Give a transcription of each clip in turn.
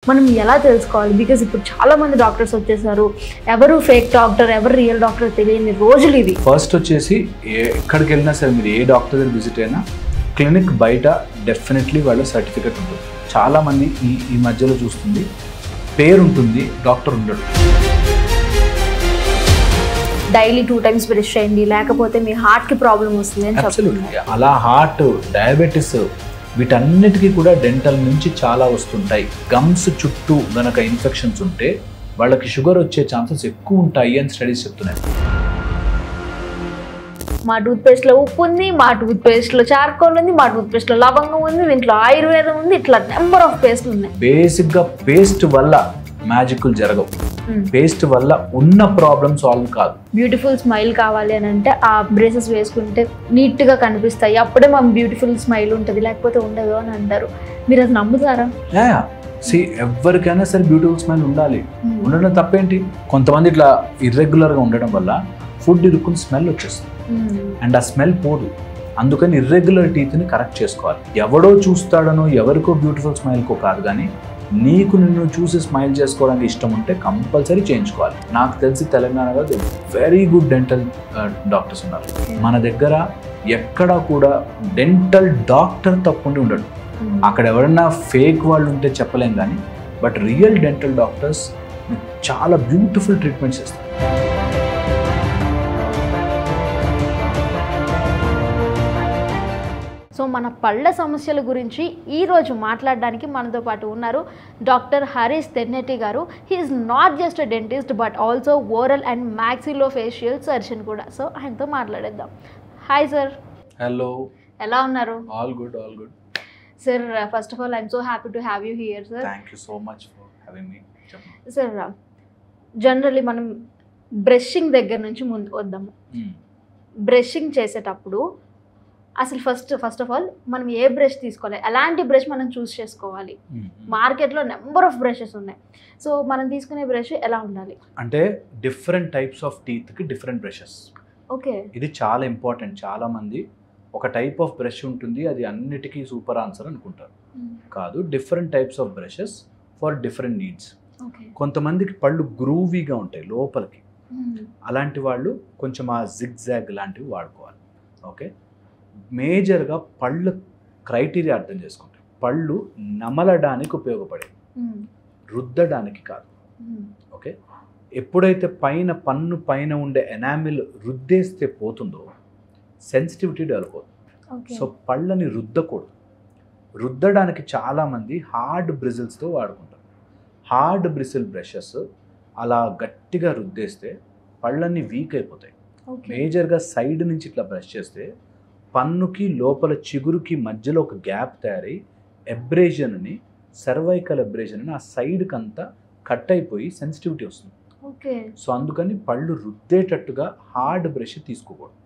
మనం ఎలా తెలుసుకోవాలి? బికాజ్ ఇప్పుడు చాలా మంది డాక్టర్స్ వచ్చేసారు, ఎవరు ఫేక్ డాక్టర్ ఎవరు రియల్ డాక్టర్ తెలియని రోజులు ఇవి. ఫస్ట్ వచ్చేసి ఎక్కడికి వెళ్ళినా సరే మీరు ఏ డాక్టర్ దగ్గర విజిట్ అయినా క్లినిక్ బయట డెఫినెట్లీ వాళ్ళ సర్టిఫికెట్ ఉంటుంది. చాలామంది ఈ మధ్యలో చూస్తుంది పేరు ఉంటుంది, డాక్టర్ ఉండడు. డైలీ 2 times బ్రష్ చేయండి, లేకపోతే మీ హార్ట్కి ప్రాబ్లం వస్తుంది అని చెప్తున్నారు. అలా హార్ట్, డయాబెటీస్ వీటన్నిటికీ కూడా డెంటల్ నుంచి చాలా వస్తుంటాయి. గమ్స్ చుట్టూ గనక ఇన్ఫెక్షన్స్ ఉంటే వాళ్ళకి షుగర్ వచ్చే ఛాన్సెస్ ఎక్కువ ఉంటాయి అని స్టడీస్ చెప్తున్నాయి. మా టూత్పేస్ట్లో ఉప్పు ఉంది, మా టూత్పేస్ట్లో చార్కోల్ ఉంది, మా టూత్పేస్ట్లో లవంగం ఉంది, దీంట్లో ఆయుర్వేదం ఉంది, ఇట్లా నెంబర్ ఆఫ్ పేస్ట్లు ఉన్నాయి. బేసిక్గా పేస్ట్ వల్ల మ్యాజిక్లు జరగవు. పేస్ట్ వల్ల ఉన్న ప్రాబ్లమ్ సాల్వ్ కాదు. బ్యూటిఫుల్ స్మైల్ కావాలి అని అంటే ఆ బ్రేసెస్ వేసుకుంటే నీట్గా కనిపిస్తాయి, అప్పుడే మనం బ్యూటిఫుల్ స్మైల్ ఉంటుంది, లేకపోతే ఉండదు అని అంటారు. మీరు అది నమ్ముతారా? ఎవరికైనా సరే బ్యూటిఫుల్ స్మైల్ ఉండాలి. ఉండడం తప్పేంటి? కొంతమంది ఇట్లా ఇర్రెగ్యులర్గా ఉండడం వల్ల ఫుడ్ ఇరుక్కుని స్మెల్ వచ్చేస్తుంది అండ్ ఆ స్మెల్ పోదు. అందుకని ఇర్రెగ్యులర్ టీత్ని కరెక్ట్ చేసుకోవాలి. ఎవడో చూస్తాడనో ఎవరికో బ్యూటిఫుల్ స్మైల్కో కాదు, కానీ నీకు నిన్ను చూసి స్మైల్ చేసుకోవడానికి ఇష్టం ఉంటే కంపల్సరీ చేయించుకోవాలి. నాకు తెలిసి తెలంగాణలో వెరీ గుడ్ డెంటల్ డాక్టర్స్ ఉన్నారు. మన దగ్గర ఎక్కడా కూడా డెంటల్ డాక్టర్ తప్పుండి ఉండడు. అక్కడ ఎవరన్నా ఫేక్ వాళ్ళు ఉంటే చెప్పలేం, కానీ బట్ రియల్ డెంటల్ డాక్టర్స్ చాలా బ్యూటిఫుల్ ట్రీట్మెంట్స్ ఇస్తారు. సో మన పళ్ళ సమస్యల గురించి ఈరోజు మాట్లాడడానికి మనతో పాటు ఉన్నారు డాక్టర్ హరీష్ తెన్నెటి గారు. He's not just a dentist but also oral and maxillofacial surgeon కూడా. సో ఆయనతో మాట్లాడేద్దాం. Hi sir. హలో, ఎలా ఉన్నారు? All good, all good. Sir, first of all I'm so happy to have you here sir. Thank you so much for having me. Sir, generally మనం brushing దగ్గర నుంచి ముందు వద్దాము. బ్రషింగ్ చేసేటప్పుడు అసలు ఫస్ట్ ఆఫ్ ఆల్ మనం ఏ బ్రష్ తీసుకోవాలి, ఎలాంటి బ్రష్ మనం చూస్ చేసుకోవాలి? మార్కెట్లో నెంబర్ ఆఫ్ బ్రషెస్ ఉన్నాయి. సో మనం తీసుకునే బ్రష్ ఎలా ఉండాలి? అంటే డిఫరెంట్ టైప్స్ ఆఫ్ టీత్కి డిఫరెంట్ బ్రషెస్. ఓకే, ఇది చాలా ఇంపార్టెంట్. చాలామంది ఒక టైప్ ఆఫ్ బ్రష్ ఉంటుంది, అది అన్నిటికీ సూపర్ ఆన్సర్ అనుకుంటారు. కాదు, different types of brushes for different needs. కొంతమందికి పళ్ళు గ్రూవీగా ఉంటాయి లోపలికి, అలాంటి వాళ్ళు కొంచెం ఆ జిగ్జాగ్ లాంటివి వాడుకోవాలి. ఓకే, మేజర్గా పళ్ళు క్రైటీరియా అర్థం చేసుకుంటాయి. పళ్ళు నమలడానికి ఉపయోగపడేది, రుద్దడానికి కాదు. ఓకే, ఎప్పుడైతే పన్ను పైన ఉండే ఎనామిల్ రుద్దేస్తే పోతుందో సెన్సిటివిటీ డెవలప్ అవుతుంది. సో పళ్ళని రుద్దకూడదు. రుద్దడానికి చాలామంది హార్డ్ బ్రిజిల్స్తో వాడుకుంటారు. హార్డ్ బ్రిజిల్ బ్రషెస్ అలా గట్టిగా రుద్దేస్తే పళ్ళన్నీ వీక్ అయిపోతాయి. మేజర్గా సైడ్ నుంచి ఇట్లా బ్రష్ చేస్తే పన్నుకి లోపల చిగురుకి మధ్యలో ఒక గ్యాప్ తయారై ఎబ్రేజన్ అని, సర్వైకల్ ఎబ్రేజన్ అని ఆ సైడ్కి అంతా కట్ అయిపోయి సెన్సిటివిటీ వస్తుంది. సో అందుకని పళ్ళు రుద్దేటట్టుగా హార్డ్ బ్రష్ తీసుకోకూడదు.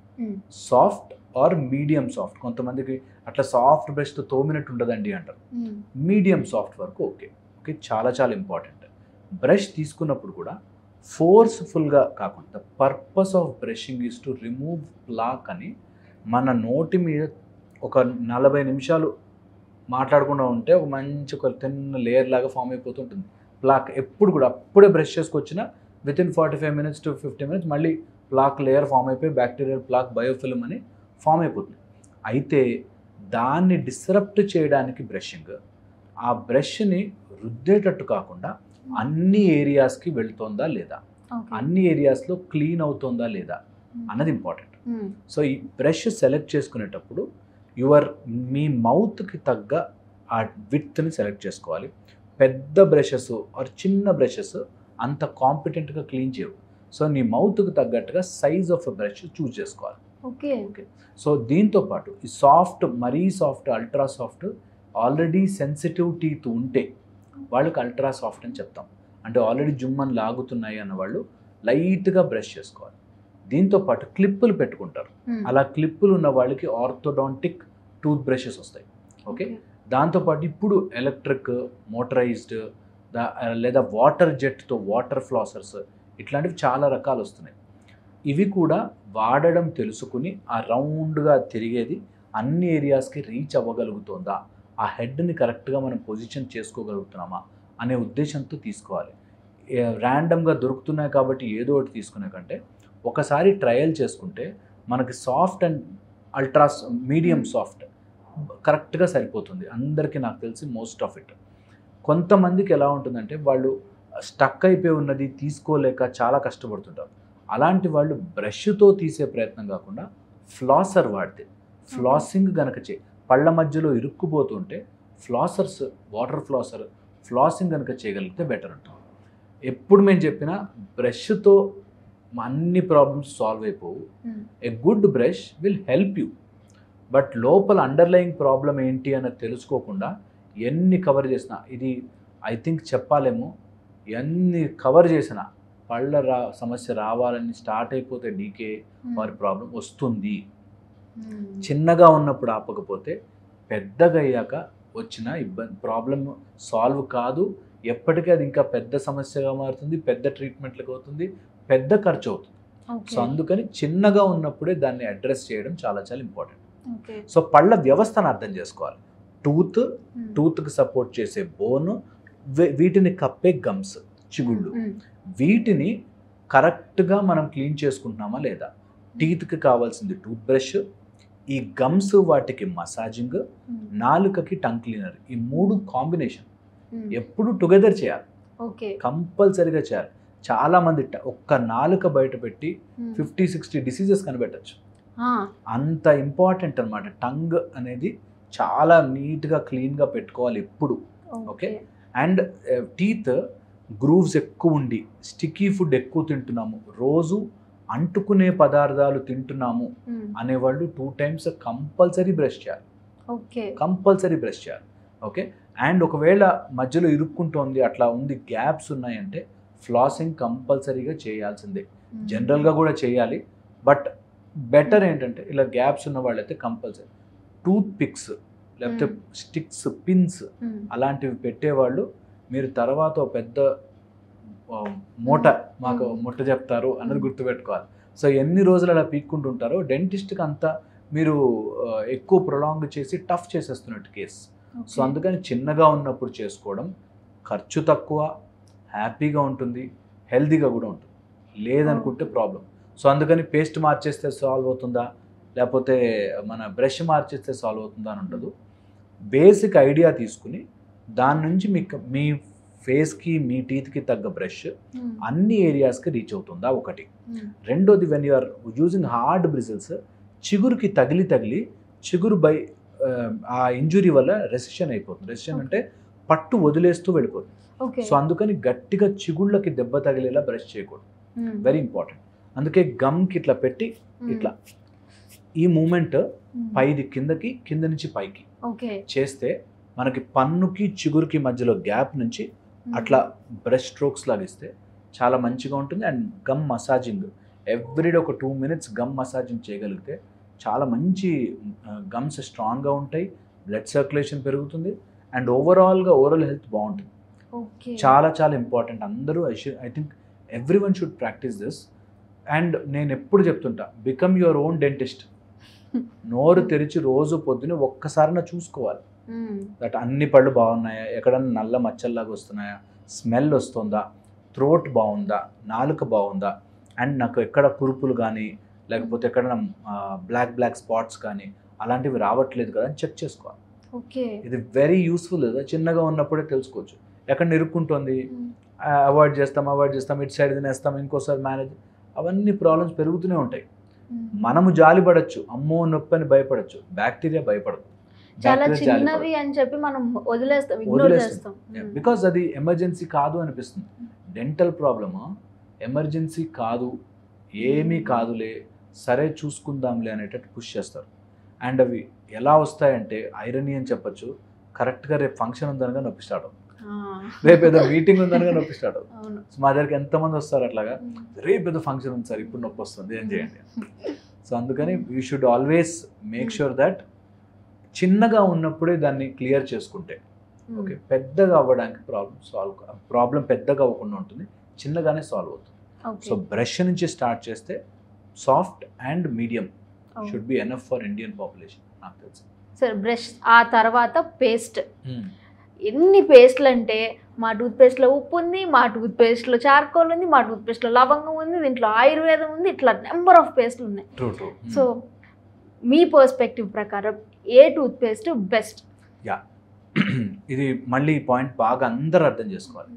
Soft are medium soft. కొంతమందికి అట్లా సాఫ్ట్ బ్రష్తో తోమినట్టు ఉండదండి అంటారు. మీడియం సాఫ్ట్ వరకు ఓకే. ఓకే, చాలా చాలా ఇంపార్టెంట్. బ్రష్ తీసుకున్నప్పుడు కూడా ఫోర్స్ఫుల్గా కాకుండా purpose of brushing is to remove plaque అని మన నోటి మీద ఒక 40 నిమిషాలు మాట్లాడకుండా ఉంటే ఒక మంచి ఒక తిన్న లేయర్ లాగా ఫామ్ అయిపోతుంటుంది ప్లాక్. ఎప్పుడు కూడా అప్పుడే బ్రష్ చేసుకొచ్చినా వితిన్ 45 minutes to 50 minutes మళ్ళీ ప్లాక్ లేయర్ ఫామ్ అయిపోయి బ్యాక్టీరియల్ ప్లాక్ బయోఫిల్మ్ అని ఫామ్ అయిపోతుంది. అయితే దాన్ని డిస్రప్ట్ చేయడానికి బ్రషింగ్, ఆ బ్రష్ని రుద్దేటట్టు కాకుండా అన్ని ఏరియాస్కి వెళ్తుందా లేదా, అన్ని ఏరియాస్లో క్లీన్ అవుతుందా లేదా అన్నది ఇంపార్టెంట్. సో ఈ బ్రష్ సెలెక్ట్ చేసుకునేటప్పుడు మీ మౌత్కి తగ్గ ఆ విడ్త్ని సెలెక్ట్ చేసుకోవాలి. పెద్ద బ్రషెస్ ఆర్ చిన్న బ్రషెస్ అంత కాంపిటెంట్గా క్లీన్ చేయవు. సో నీ మౌత్కి తగ్గట్టుగా సైజ్ ఆఫ్ బ్రష్ చూస్ చేసుకోవాలి. ఓకే ఓకే, సో దీంతోపాటు ఈ సాఫ్ట్, మరీ soft, ultra soft, already sensitive teeth ఉంటే వాళ్ళకి అల్ట్రా సాఫ్ట్ అని చెప్తాం. అంటే ఆల్రెడీ జుమ్మని లాగుతున్నాయి అన్న వాళ్ళు లైట్గా బ్రష్ చేసుకోవాలి. దీంతోపాటు క్లిప్పులు పెట్టుకుంటారు. అలా క్లిప్పులు ఉన్న వాళ్ళకి ఆర్థోడాంటిక్ టూత్ బ్రషెస్ వస్తాయి. ఓకే, దాంతోపాటు ఇప్పుడు ఎలక్ట్రిక్, మోటరైజ్డ్ లేదా వాటర్ జెట్తో వాటర్ ఫ్లాసర్స్ ఇట్లాంటివి చాలా రకాలు వస్తున్నాయి. ఇవి కూడా వాడడం తెలుసుకుని ఆ రౌండ్గా తిరిగేది అన్ని ఏరియాస్కి రీచ్ అవ్వగలుగుతుందా, ఆ హెడ్ని కరెక్ట్గా మనం పొజిషన్ చేసుకోగలుగుతున్నామా అనే ఉద్దేశంతో తీసుకోవాలి. ర్యాండమ్గా దొరుకుతున్నాయి కాబట్టి ఏదో ఒకటి తీసుకునే కంటే ఒకసారి ట్రయల్ చేసుకుంటే మనకి soft and ultra medium soft కరెక్ట్గా సరిపోతుంది అందరికీ. నాకు తెలిసి మోస్ట్ ఆఫ్ ఇట్. కొంతమందికి ఎలా ఉంటుందంటే వాళ్ళు స్టక్ అయిపోయి ఉన్నది తీసుకోలేక చాలా కష్టపడుతుంటారు. అలాంటి వాళ్ళు బ్రష్తో తీసే ప్రయత్నం కాకుండా ఫ్లాసర్ వాడితే, ఫ్లాసింగ్ కనుక పళ్ళ మధ్యలో ఇరుక్కుపోతుంటే ఫ్లాసర్స్, వాటర్ ఫ్లాసింగ్ కనుక చేయగలిగితే బెటర్ ఉంటుంది. ఎప్పుడు మేము చెప్పినా బ్రష్తో అన్ని ప్రాబ్లమ్స్ సాల్వ్ అయిపోవు. A good brush will help you, but లోపల అండర్లయింగ్ ప్రాబ్లం ఏంటి అన్నది తెలుసుకోకుండా ఎన్ని కవర్ చేసినా, ఇది ఐ థింక్ చెప్పాలేమో, ఎన్ని కవర్ చేసినా పళ్ళ సమస్య రావాలని స్టార్ట్ అయిపోతే డీకే వారి ప్రాబ్లం వస్తుంది. చిన్నగా ఉన్నప్పుడు ఆపకపోతే పెద్దగా అయ్యాక వచ్చిన ఇబ్బంది ప్రాబ్లం సాల్వ్ కాదు, ఎప్పటికీ అది ఇంకా పెద్ద సమస్యగా మారుతుంది, పెద్ద ట్రీట్మెంట్లకు అవుతుంది, పెద్ద ఖర్చు అవుతుంది. సో అందుకని చిన్నగా ఉన్నప్పుడే దాన్ని అడ్రస్ చేయడం చాలా చాలా ఇంపార్టెంట్. సో పళ్ళ వ్యవస్థను అర్థం చేసుకోవాలి. టూత్కి సపోర్ట్ చేసే బోను, వీటిని కప్పే గమ్స్, చిగుళ్ళు, వీటిని కరెక్ట్గా మనం క్లీన్ చేసుకుంటున్నామా లేదా. టీత్కి కావాల్సింది టూత్ బ్రష్, ఈ గమ్స్ వాటికి మసాజింగ్, నాలుకకి టంగ్ క్లీనర్. ఈ 3 కాంబినేషన్ ఎప్పుడు టుగెదర్ చేయాలి, కంపల్సరీగా చేయాలి. చాలా మంది ఒక్క నాలుక బయట పెట్టి 50-60 డిసీజెస్ కనిపెట్టచ్చు. అంత ఇంపార్టెంట్ అనమాట. టంగ్ అనేది చాలా నీట్గా క్లీన్గా పెట్టుకోవాలి ఎప్పుడు. ఓకే. అండ్ టీత్ గ్రూవ్స్ ఎక్కువ ఉండి స్టిక్కీ ఫుడ్ ఎక్కువ తింటున్నాము, రోజు అంటుకునే పదార్థాలు తింటున్నాము అనేవాళ్ళు 2 times కంపల్సరీ బ్రష్ చేయాలి. కంపల్సరీ బ్రష్ చేయాలి. ఓకే. అండ్ ఒకవేళ మధ్యలో ఇరుక్కుంటోంది, అట్లా ఉంది, గ్యాప్స్ ఉన్నాయంటే ఫ్లాసింగ్ కంపల్సరీగా చేయాల్సిందే. జనరల్గా కూడా చేయాలి, బట్ బెటర్ ఏంటంటే ఇలా గ్యాప్స్ ఉన్న వాళ్ళైతే కంపల్సరీ టూత్ పిక్స్ లేకపోతే స్టిక్స్, పిన్స్ అలాంటివి పెట్టేవాళ్ళు మీరు తర్వాత పెద్ద మూట మాకు ముట్ట చెప్తారు అన్నది గుర్తుపెట్టుకోవాలి. సో ఎన్ని రోజులు అలా పీక్కుంటుంటారో డెంటిస్ట్కి అంతా మీరు ఎక్కువ ప్రొలాంగ్ చేసి టఫ్ చేసేస్తున్నట్టు కేసు. సో అందుకని చిన్నగా ఉన్నప్పుడు చేసుకోవడం ఖర్చు తక్కువ, హ్యాపీగా ఉంటుంది, హెల్తీగా కూడా ఉంటుంది. లేదనుకుంటే ప్రాబ్లం. సో అందుకని పేస్ట్ మార్చేస్తే సాల్వ్ అవుతుందా, లేకపోతే మన బ్రష్ మార్చేస్తే సాల్వ్ అవుతుందా అని ఉండదు. బేసిక్ ఐడియా తీసుకుని దాని నుంచి మీకు మీ ఫేస్కి, మీ టీత్కి తగ్గ బ్రష్ అన్ని ఏరియాస్కి రీచ్ అవుతుందా ఒకటి. రెండోది, when you are using hard bristles, చిగురుకి తగిలి చిగురు ఆ ఇంజురీ వల్ల రెసిషన్ అయిపోతుంది. రెసిషన్ అంటే పట్టు వదిలేస్తూ వెళ్ళిపోతుంది. సో అందుకని గట్టిగా చిగుళ్ళకి దెబ్బ తగిలేలా బ్రష్ చేయకూడదు. Very important. అందుకే గమ్కి ఇట్లా పెట్టి ఇట్లా ఈ మూమెంట్ పైది కిందకి, కింద నుంచి పైకి చేస్తే మనకి పన్నుకి చిగురుకి మధ్యలో గ్యాప్ నుంచి అట్లా బ్రష్ స్ట్రోక్స్ లాగిస్తే చాలా మంచిగా ఉంటుంది. అండ్ గమ్ మసాజింగ్ ఎవ్రీడే ఒక 2 minutes గమ్ మసాజింగ్ చేయగలిగితే చాలా మంచి గమ్స్ స్ట్రాంగ్గా ఉంటాయి, బ్లడ్ సర్క్యులేషన్ పెరుగుతుంది, అండ్ ఓవరాల్గా ఓరల్ హెల్త్ బాగుంటుంది. చాలా చాలా ఇంపార్టెంట్. అందరూ I think everyone should practice this. And నేను ఎప్పుడు చెప్తుంటా, బికమ్ యువర్ ఓన్ డెంటిస్ట్. నోరు తెరిచి రోజు పొద్దున ఒక్కసారినా చూసుకోవాలి, దట్ అన్ని పళ్ళు బాగున్నాయా, ఎక్కడన్నా నల్ల మచ్చల్లాగా వస్తున్నాయా, స్మెల్ వస్తుందా, థ్రోట్ బాగుందా, నాలుక బాగుందా, అండ్ నాకు ఎక్కడ కురుపులు కానీ లేకపోతే ఎక్కడన్నా బ్లాక్ స్పాట్స్ కానీ అలాంటివి రావట్లేదు కదా అని చెక్ చేసుకోవాలి. ఇది వెరీ యూస్ఫుల్. చిన్నగా ఉన్నప్పుడే తెలుసుకోవచ్చు. ఎక్కడ ఇరుక్కుంటుంది, అవాయిడ్ చేస్తాం, ఇటు సైడ్ తినేస్తాం, ఇంకోసారి మేనేజ్, అవన్నీ ప్రాబ్లమ్స్ పెరుగుతూనే ఉంటాయి. మనము జాలి పడచ్చు, అమ్మో నొప్పి అని భయపడచ్చు, బ్యాక్టీరియా భయపడదు. చాలా చిన్నవి అని చెప్పి మనం వదిలేస్తాం. బికాజ్ అది ఎమర్జెన్సీ కాదు అనిపిస్తుంది. డెంటల్ ప్రాబ్లమా ఎమర్జెన్సీ కాదు, ఏమీ కాదులే, సరే చూసుకుందాంలే అనేటట్టు పుష్ చేస్తారు. అండ్ అవి ఎలా వస్తాయంటే ఐరనీ అని చెప్పచ్చు, కరెక్ట్గా రేపు ఫంక్షన్ ఉందనగా నొప్పి స్టార్ట్ అవుతుంది, రేపు ఏదో మీటింగ్ ఉందనగా నొప్పి స్టార్ట్ అవుతుంది. మా దగ్గరికి ఎంతమంది వస్తారు అట్లాగా, రేపు ఏదో ఫంక్షన్ ఉంది సార్ ఇప్పుడు నొప్పి వస్తుంది, ఏం చేయండి. సో అందుకని you should always make sure that చిన్నగా ఉన్నప్పుడే దాన్ని క్లియర్ చేసుకుంటే ఓకే, పెద్దగా అవ్వడానికి ప్రాబ్లం పెద్దగా అవ్వకుండా ఉంటుంది, చిన్నగానే సాల్వ్ అవుతుంది. సో బ్రష్ నుంచి స్టార్ట్ చేస్తే soft and medium should be enough for Indian population నాకు తెలుసు. సార్ బ్రష్ ఆ తర్వాత పేస్ట్, ఎన్ని పేస్ట్లు అంటే మా టూత్పేస్ట్లో ఉప్పు ఉంది, మా టూత్పేస్ట్లో చార్కోల్ ఉంది, మా టూత్పేస్ట్లో లవంగం ఉంది, దీంట్లో ఆయుర్వేదం ఉంది, ఇట్లా నెంబర్ ఆఫ్ పేస్ట్లు ఉన్నాయి. సో మీ పర్స్పెక్టివ్ ప్రకారం ఏ టూత్పేస్ట్ బెస్ట్? యా, ఇది మళ్ళీ పాయింట్ బాగా అందరూ అర్థం చేసుకోవాలి.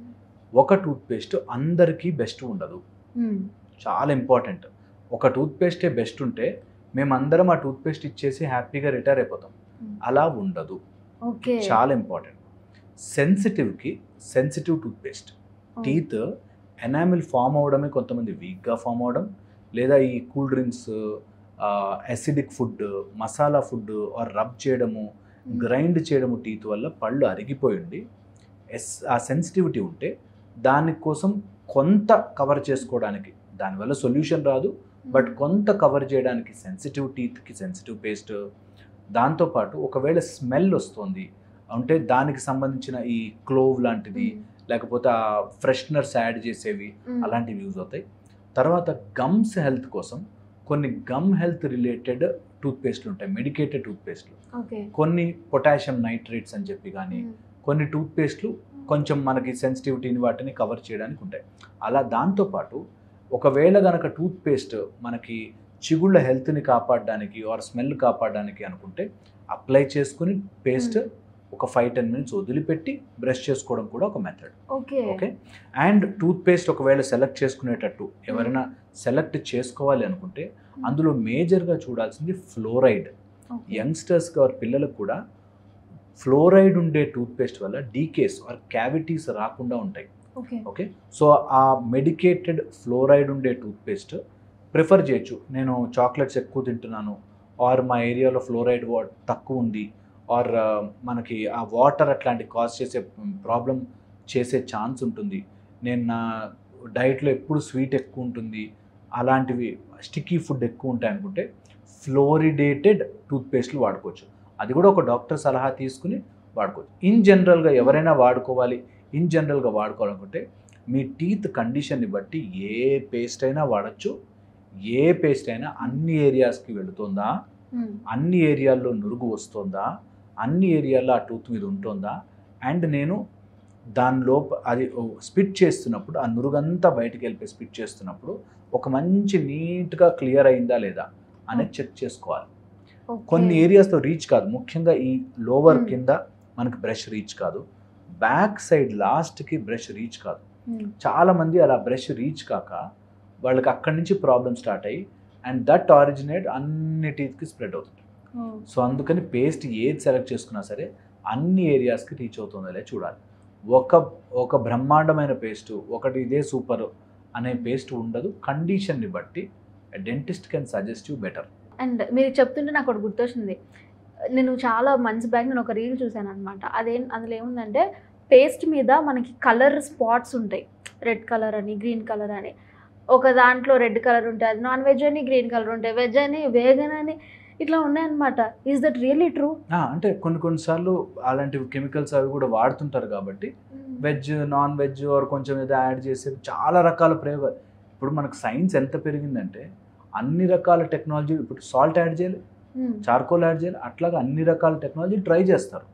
ఒక టూత్పేస్ట్ అందరికీ బెస్ట్ ఉండదు, చాలా ఇంపార్టెంట్. ఒక టూత్పేస్టే బెస్ట్ ఉంటే మేమందరం ఆ టూత్పేస్ట్ ఇచ్చేసి హ్యాపీగా రిటైర్ అయిపోతాం. అలా ఉండదు, చాలా important. Sensitive toothpaste, teeth enamel form అవడమే కొంతమంది వీక్గా ఫామ్ అవడం, లేదా ఈ cool drinks, acidic food, masala food or rub చేయడము, గ్రైండ్ చేయడము టీత్ వల్ల పళ్ళు అరిగిపోయి ఉండి ఆ సెన్సిటివిటీ ఉంటే దానికోసం కొంత కవర్ చేసుకోవడానికి, దానివల్ల సొల్యూషన్ రాదు బట్ కొంత కవర్ చేయడానికి సెన్సిటివ్ టీత్కి సెన్సిటివ్ పేస్ట్. దాంతోపాటు ఒకవేళ స్మెల్ వస్తుంది అంటే దానికి సంబంధించిన ఈ క్లోవ్ లాంటిది లేకపోతే ఆ ఫ్రెషనర్స్ యాడ్ చేసేవి అలాంటివి యూజ్ అవుతాయి. తర్వాత గమ్స్ హెల్త్ కోసం కొన్ని గమ్ హెల్త్ రిలేటెడ్ టూత్పేస్ట్లు ఉంటాయి, మెడికేటెడ్ టూత్పేస్ట్లు. కొన్ని పొటాషియం నైట్రేట్స్ అని చెప్పి కానీ కొన్ని టూత్పేస్ట్లు కొంచెం మనకి సెన్సిటివిటీని వాటిని కవర్ చేయడానికి ఉంటాయి. అలా దాంతోపాటు ఒకవేళ కనుక టూత్పేస్ట్ మనకి చిగుళ్ళ హెల్త్ని కాపాడడానికి ఆర్ స్మెల్ కాపాడడానికి అనుకుంటే అప్లై చేసుకుని పేస్ట్ ఒక 5-10 minutes వదిలిపెట్టి బ్రష్ చేసుకోవడం కూడా ఒక మెథడ్. ఓకే. అండ్ టూత్పేస్ట్ ఒకవేళ సెలెక్ట్ చేసుకునేటట్టు ఎవరైనా సెలెక్ట్ చేసుకోవాలి అనుకుంటే అందులో మేజర్గా చూడాల్సింది ఫ్లోరైడ్. యంగ్స్టర్స్కి ఆర్ పిల్లలకు కూడా ఫ్లోరైడ్ ఉండే టూత్పేస్ట్ వల్ల డీకేస్ ఆర్ క్యావిటీస్ రాకుండా ఉంటాయి. ఓకే. సో ఆ మెడికేటెడ్ ఫ్లోరైడ్ ఉండే టూత్పేస్ట్ ప్రిఫర్ చేయొచ్చు. నేను చాక్లెట్స్ ఎక్కువ తింటున్నాను ఆర్ మా ఏరియాలో ఫ్లోరైడ్ తక్కువ ఉంది ఆర్ మనకి ఆ వాటర్ అట్లాంటి కాజ్ చేసే ప్రాబ్లం చేసే ఛాన్స్ ఉంటుంది, నేను నా డైట్లో ఎప్పుడు స్వీట్ ఎక్కువ ఉంటుంది, అలాంటివి స్టిక్కీ ఫుడ్ ఎక్కువ ఉంటాయి అనుకుంటే ఫ్లోరిడేటెడ్ టూత్పేస్ట్లు వాడుకోవచ్చు. అది కూడా ఒక డాక్టర్ సలహా తీసుకుని వాడుకోవచ్చు. ఇన్ జనరల్గా ఎవరైనా వాడుకోవాలనుకుంటే మీ టీత్ కండిషన్ని బట్టి ఏ పేస్ట్ అయినా వాడచ్చు. ఏ పేస్ట్ అయినా అన్ని ఏరియాస్కి వెళుతుందా, అన్ని ఏరియాల్లో నురుగు వస్తుందా, అన్ని ఏరియాల్లో ఆ టూత్ మీద ఉంటుందా, అండ్ నేను దానిలో అది స్పిట్ చేస్తున్నప్పుడు ఆ నురుగంతా బయటికి వెళ్ళిపోయి స్పిట్ చేస్తున్నప్పుడు ఒక మంచి నీట్గా క్లియర్ అయిందా లేదా అనేది చెక్ చేసుకోవాలి. కొన్ని ఏరియాస్లో రీచ్ కాదు, ముఖ్యంగా ఈ లోవర్ కింద మనకి బ్రష్ రీచ్ కాదు, బ్యాక్ సైడ్ లాస్ట్కి బ్రష్ రీచ్ కాదు. చాలామంది అలా బ్రష్ రీచ్ కాక వాళ్ళకి అక్కడి నుంచి ప్రాబ్లం స్టార్ట్ అయ్యి అండ్ దట్ ఆరిజినేట్ అన్ని టీత్కి స్ప్రెడ్ అవుతుంది. సో అందుకని పేస్ట్ ఏది సెలెక్ట్ చేసుకున్నా సరే అన్ని ఏరియాస్కి రీచ్ అవుతుందో లే చూడాలి. ఒక బ్రహ్మాండమైన పేస్ట్ ఒకటి ఇదే సూపర్ అనే పేస్ట్ ఉండదు. కండిషన్ని బట్టి dentist can suggest you better. And మీరు చెప్తుంటే నాకు ఒకటి గుర్తొచ్చింది. నేను చాలా మంత్స్ బ్యాక్ నేను ఒక రీల్ చూశాను అనమాట. అందులో ఏముందంటే పేస్ట్ మీద మనకి కలర్ స్పాట్స్ ఉంటాయి, రెడ్ కలర్ అని గ్రీన్ కలర్ అని. ఒక దాంట్లో రెడ్ కలర్ ఉంటుంది, అది నాన్ వెజ్ అని, గ్రీన్ కలర్ ఉంటాయి వెజ్ అని, వేగన్ అని, ఇట్లా ఉన్నాయన్నమాట. Is that really true? అంటే కొన్నిసార్లు అలాంటి కెమికల్స్ అవి కూడా వాడుతుంటారు కాబట్టి వెజ్ నాన్ వెజ్ ఆర్ కొంచెం ఏదో యాడ్ చేసే చాలా రకాల ప్రయోగాలు. ఇప్పుడు మనకు సైన్స్ ఎంత పెరిగిందంటే అన్ని రకాల టెక్నాలజీ, ఇప్పుడు సాల్ట్ యాడ్ చేయాలి, చార్కోల్ యాడ్ చేయాలి, అట్లాగా అన్ని రకాల టెక్నాలజీ ట్రై చేస్తారు.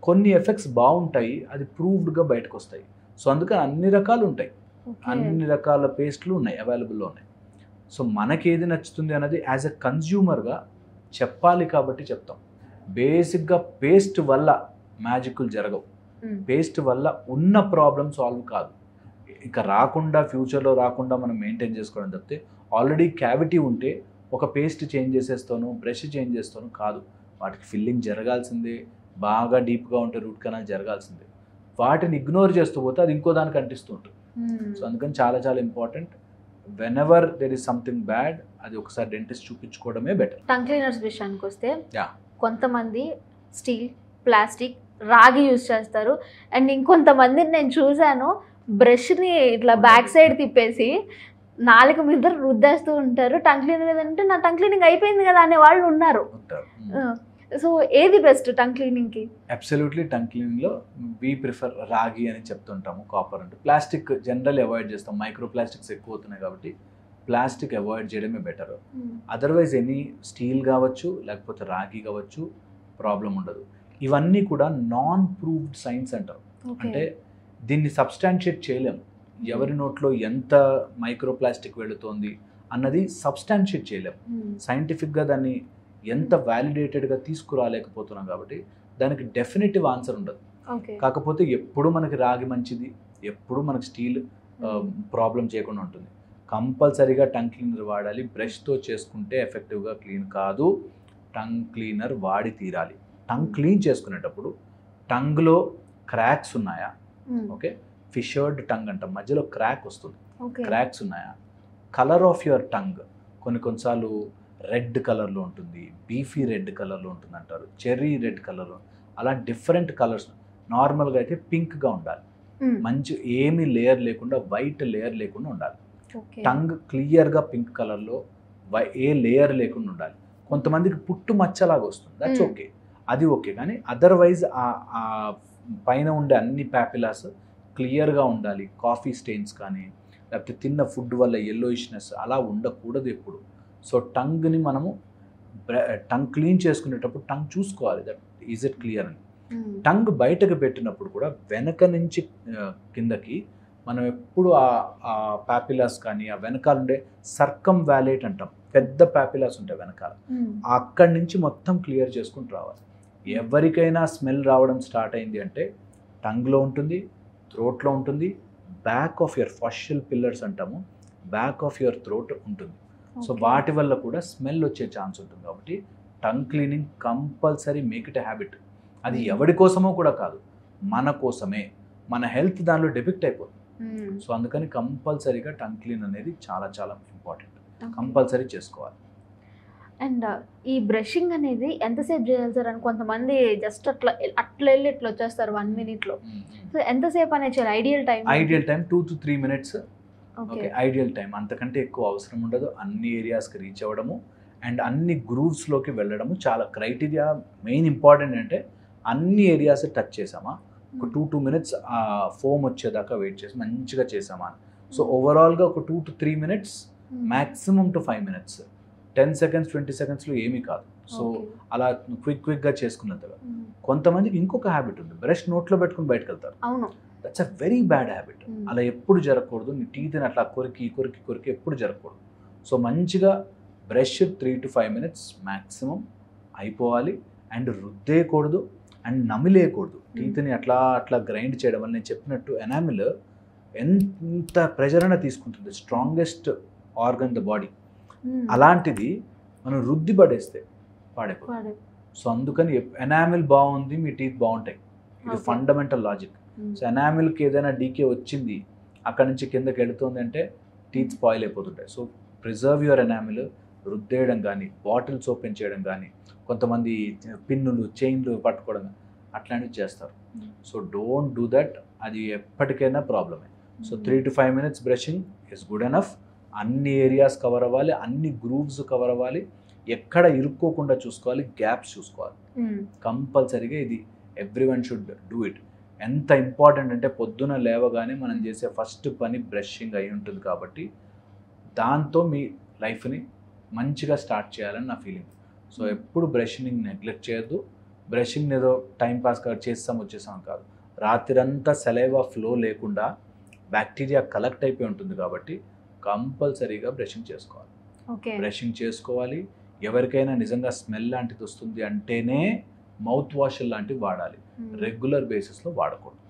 కొన్ని ఎఫెక్ట్స్ బాగుంటాయి, అది ప్రూవ్డ్గా బయటకు వస్తాయి. సో అందుకని అన్ని రకాలు ఉంటాయి, అన్ని రకాల పేస్ట్లు ఉన్నాయి, అవైలబుల్లో ఉన్నాయి. సో మనకి ఏది నచ్చుతుంది అన్నది యాజ్ ఎ కన్జ్యూమర్గా చెప్పాలి కాబట్టి చెప్తాం. బేసిక్గా పేస్ట్ వల్ల మ్యాజిక్లు జరగవు, పేస్ట్ వల్ల ఉన్న ప్రాబ్లం సాల్వ్ కాదు. ఇక రాకుండా ఫ్యూచర్లో రాకుండా మనం మెయింటైన్ చేసుకోవడం తప్పితే ఆల్రెడీ క్యావిటీ ఉంటే ఒక పేస్ట్ చేంజ్ చేసేస్తాను, బ్రష్ చేంజ్ చేస్తాను కాదు. వాటికి ఫిల్లింగ్ జరగాల్సిందే, బాగా డీప్గా ఉంటే రూట్ కెనాల్ జరగాల్సిందే. వాటిని ఇగ్నోర్ చేస్తూ పోతే అది ఇంకో దానికి అంటిస్తూ ఉంటుంది. సో అందుకని చాలా చాలా important. Whenever there is something bad అది ఒకసారి డెంటిస్ట్ చూపించుకోవడమే బెటర్. టంగ్ క్లీనర్స్ విషయానికి వస్తే కొంతమంది స్టీల్, ప్లాస్టిక్, రాగి యూజ్ చేస్తారు. అండ్ ఇంకొంతమందిని నేను చూశాను బ్రష్ని ఇట్లా బ్యాక్ సైడ్ తిప్పేసి నాలుక మీద రుద్దేస్తూ ఉంటారు. టంగ్ క్లీనర్ మీద అంటే నా టంగ్ క్లీనింగ్ అయిపోయింది కదా అనే వాళ్ళు ఉన్నారు. సో ఏది బెస్ట్ టంగ్ క్లీనింగ్కి? అబ్సల్యూట్లీ టంగ్ క్లీనింగ్లో వీ ప్రిఫర్ రాగి అని చెప్తుంటాము, కాపర్ అంటే. ప్లాస్టిక్ జనరల్ అవాయిడ్ చేస్తాం, మైక్రో ప్లాస్టిక్స్ ఎక్కువ అవుతున్నాయి కాబట్టి ప్లాస్టిక్ అవాయిడ్ చేయడమే బెటర్. అదర్వైజ్ ఎనీ స్టీల్ కావచ్చు లేకపోతే రాగి కావచ్చు ప్రాబ్లం ఉండదు. ఇవన్నీ కూడా నాన్ ప్రూవ్డ్ సైన్స్ అంటారు. అంటే దీన్ని సబ్స్టాన్షియేట్ చేయలేము. ఎవరి నోట్లో ఎంత మైక్రోప్లాస్టిక్ వెళుతోంది అన్నది సబ్స్టాన్షియేట్ చేయలేము. సైంటిఫిక్గా దాన్ని ఎంత వ్యాలిడేటెడ్గా తీసుకురాలేకపోతున్నాం కాబట్టి దానికి డెఫినెటివ్ ఆన్సర్ ఉండదు. కాకపోతే ఎప్పుడు మనకి రాగి మంచిది, ఎప్పుడు మనకి స్టీల్ ప్రాబ్లం చేయకుండా ఉంటుంది. కంపల్సరీగా టంగ్ క్లీనర్ వాడాలి. బ్రష్తో చేసుకుంటే ఎఫెక్టివ్గా క్లీన్ కాదు, టంగ్ క్లీనర్ వాడి తీరాలి. టంగ్ క్లీన్ చేసుకునేటప్పుడు టంగ్లో క్రాక్స్ ఉన్నాయా, ఓకే, ఫిషర్డ్ టంగ్ అంటాం, మధ్యలో క్రాక్ వస్తుంది, క్రాక్స్ ఉన్నాయా, కలర్ ఆఫ్ యువర్ టంగ్ కొన్నిసార్లు రెడ్ కలర్లో ఉంటుంది, బీఫీ రెడ్ కలర్లో ఉంటుంది అంటారు, చెర్రీ రెడ్ కలర్లో, అలా డిఫరెంట్ కలర్స్. నార్మల్గా అయితే పింక్గా ఉండాలి, మంచి ఏమీ లేయర్ లేకుండా వైట్ లేయర్ లేకుండా ఉండాలి. టంగ్ క్లియర్గా పింక్ కలర్లో ఏ లేయర్ లేకుండా ఉండాలి. కొంతమందికి పుట్టు మచ్చలాగా వస్తుంది, దట్స్ ఓకే, అది ఓకే. కానీ అదర్వైజ్ ఆ పైన ఉండే అన్ని ప్యాపిలాస్ క్లియర్గా ఉండాలి. కాఫీ స్టెయిన్స్ కానీ లేకపోతే తిన్న ఫుడ్ వల్ల ఎల్లోయిష్నెస్ అలా ఉండకూడదు ఎప్పుడు. సో టంగ్ని మనము టంగ్ క్లీన్ చేసుకునేటప్పుడు టంగ్ చూసుకోవాలి, దట్ ఈజ్ ఇట్ క్లియర్ అని. టంగ్ బయటకు పెట్టినప్పుడు కూడా వెనక నుంచి కిందకి మనం ఎప్పుడు ఆ ప్యాపిలాస్ కానీ ఆ వెనకాల ఉండే సర్కమ్ వ్యాలేట్ అంటాం, పెద్ద ప్యాపిలాస్ ఉంటాయి వెనకాల, అక్కడి నుంచి మొత్తం క్లియర్ చేసుకుంటూ రావాలి. ఎవరికైనా స్మెల్ రావడం స్టార్ట్ అయింది అంటే టంగ్లో ఉంటుంది, థ్రోట్లో ఉంటుంది, back of your facial pillars అంటాము, బ్యాక్ ఆఫ్ యువర్ థ్రోట్ ఉంటుంది. సో వాటి వల్ల కూడా స్మెల్ వచ్చే ఛాన్స్ ఉంటుంది. కాబట్టి tongue cleaning compulsory, make it a habit. అది ఎవరి కోసమో కూడా కాదు, మన కోసమే. మన హెల్త్ దానిలో డెపిక్ట్ అయిపోతుంది. సో అందుకని కంపల్సరీగా టంగ్ క్లీన్ అనేది చాలా చాలా ఇంపార్టెంట్, కంపల్సరీ చేసుకోవాలి. అండ్ ఈ బ్రషింగ్ అనేది ఎంతసేపు చేయాలి సార్ అని కొంతమంది జస్ట్ అట్లా వెళ్ళి ఇట్లా వచ్చేస్తారు 1 minute. సో ఎంతసేపు అనేది చేయాలి? Ideal time 2 to 3 minutes. Okay, ideal time. అంతకంటే ఎక్కువ అవసరం ఉండదు. అన్ని ఏరియాస్కి రీచ్ అవ్వడము అండ్ అన్ని గ్రూవ్స్లోకి వెళ్ళడము చాలా క్రైటీరియా. మెయిన్ ఇంపార్టెంట్ అంటే అన్ని ఏరియాస్ టచ్ చేసామా, ఒక 2 minutes ఆ ఫోమ్ వచ్చేదాకా వెయిట్ చేసి మంచిగా చేసామా. సో ఓవరాల్గా ఒక 2 to 3 minutes, maximum to 5 minutes. 10 seconds 20 secondsలో ఏమీ కాదు. సో అలా క్విక్గా చేసుకున్నంతగా. కొంతమందికి ఇంకొక హ్యాబిట్ ఉంది, బ్రష్ నోట్లో పెట్టుకుని బయటకు వెళ్తారు. That's a very bad habit. అలా ఎప్పుడు జరగకూడదు. నీ టీత్ని అట్లా కొరికి కొరికి కొరికి ఎప్పుడు జరగకూడదు. సో మంచిగా బ్రష్ 3 to 5 minutes మ్యాక్సిమం అయిపోవాలి. అండ్ రుద్దేయకూడదు అండ్ నమిలేయకూడదు. టీత్ని అట్లా అట్లా గ్రైండ్ చేయడం వల్ల నేను చెప్పినట్టు ఎనామిల్ ఎంత ప్రెజర్ అయినా తీసుకుంటుంది, స్ట్రాంగెస్ట్ ఆర్గన్ ద బాడీ. అలాంటిది మనం రుద్ది పడేస్తే పాడైపోతుంది. సో అందుకని ఎనామిల్ బాగుంది, మీ టీత్ బాగుంటాయి. ఇది ఫండమెంటల్ లాజిక్. సో ఎనామిల్కి ఏదైనా డీకే వచ్చింది, అక్కడి నుంచి కిందకి వెళుతుంది అంటే టీత్ స్పాయిల్ అయిపోతుంటాయి. So preserve your enamel. రుద్దేయడం కానీ, బాటిల్స్ ఓపెన్ చేయడం కానీ, కొంతమంది పిన్నులు చైన్లు పట్టుకోవడం అట్లాంటివి చేస్తారు. So don't do that. అది ఎప్పటికైనా ప్రాబ్లమే. So 3 to 5 minutes brushing is good enough. అన్ని ఏరియాస్ కవర్ అవ్వాలి, అన్ని గ్రూవ్స్ కవర్ అవ్వాలి, ఎక్కడ ఇరుక్కోకుండా చూసుకోవాలి, గ్యాప్స్ చూసుకోవాలి. కంపల్సరీగా ఇది ఎవ్రీవన్ షుడ్ డూ ఇట్. ఎంత ఇంపార్టెంట్ అంటే పొద్దున లేవగానే మనం చేసే ఫస్ట్ పని బ్రషింగ్ అయి ఉంటుంది. కాబట్టి దాంతో మీ లైఫ్ని మంచిగా స్టార్ట్ చేయాలని నా ఫీలింగ్. సో ఎప్పుడు బ్రషింగ్ నెగ్లెక్ట్ చేయొద్దు. బ్రషింగ్ ఏదో టైంపాస్గా చేస్తాం వచ్చేసాం కాదు. రాత్రంతా సలైవా ఫ్లో లేకుండా బ్యాక్టీరియా కలెక్ట్ అయిపోయి ఉంటుంది. కాబట్టి కంపల్సరీగా బ్రషింగ్ చేసుకోవాలి. బ్రషింగ్ చేసుకోవాలి. ఎవరికైనా నిజంగా స్మెల్ లాంటిది వస్తుంది అంటేనే మౌత్ వాష్ లాంటివి వాడాలి, రెగ్యులర్ బేసిస్లో వాడకూడదు.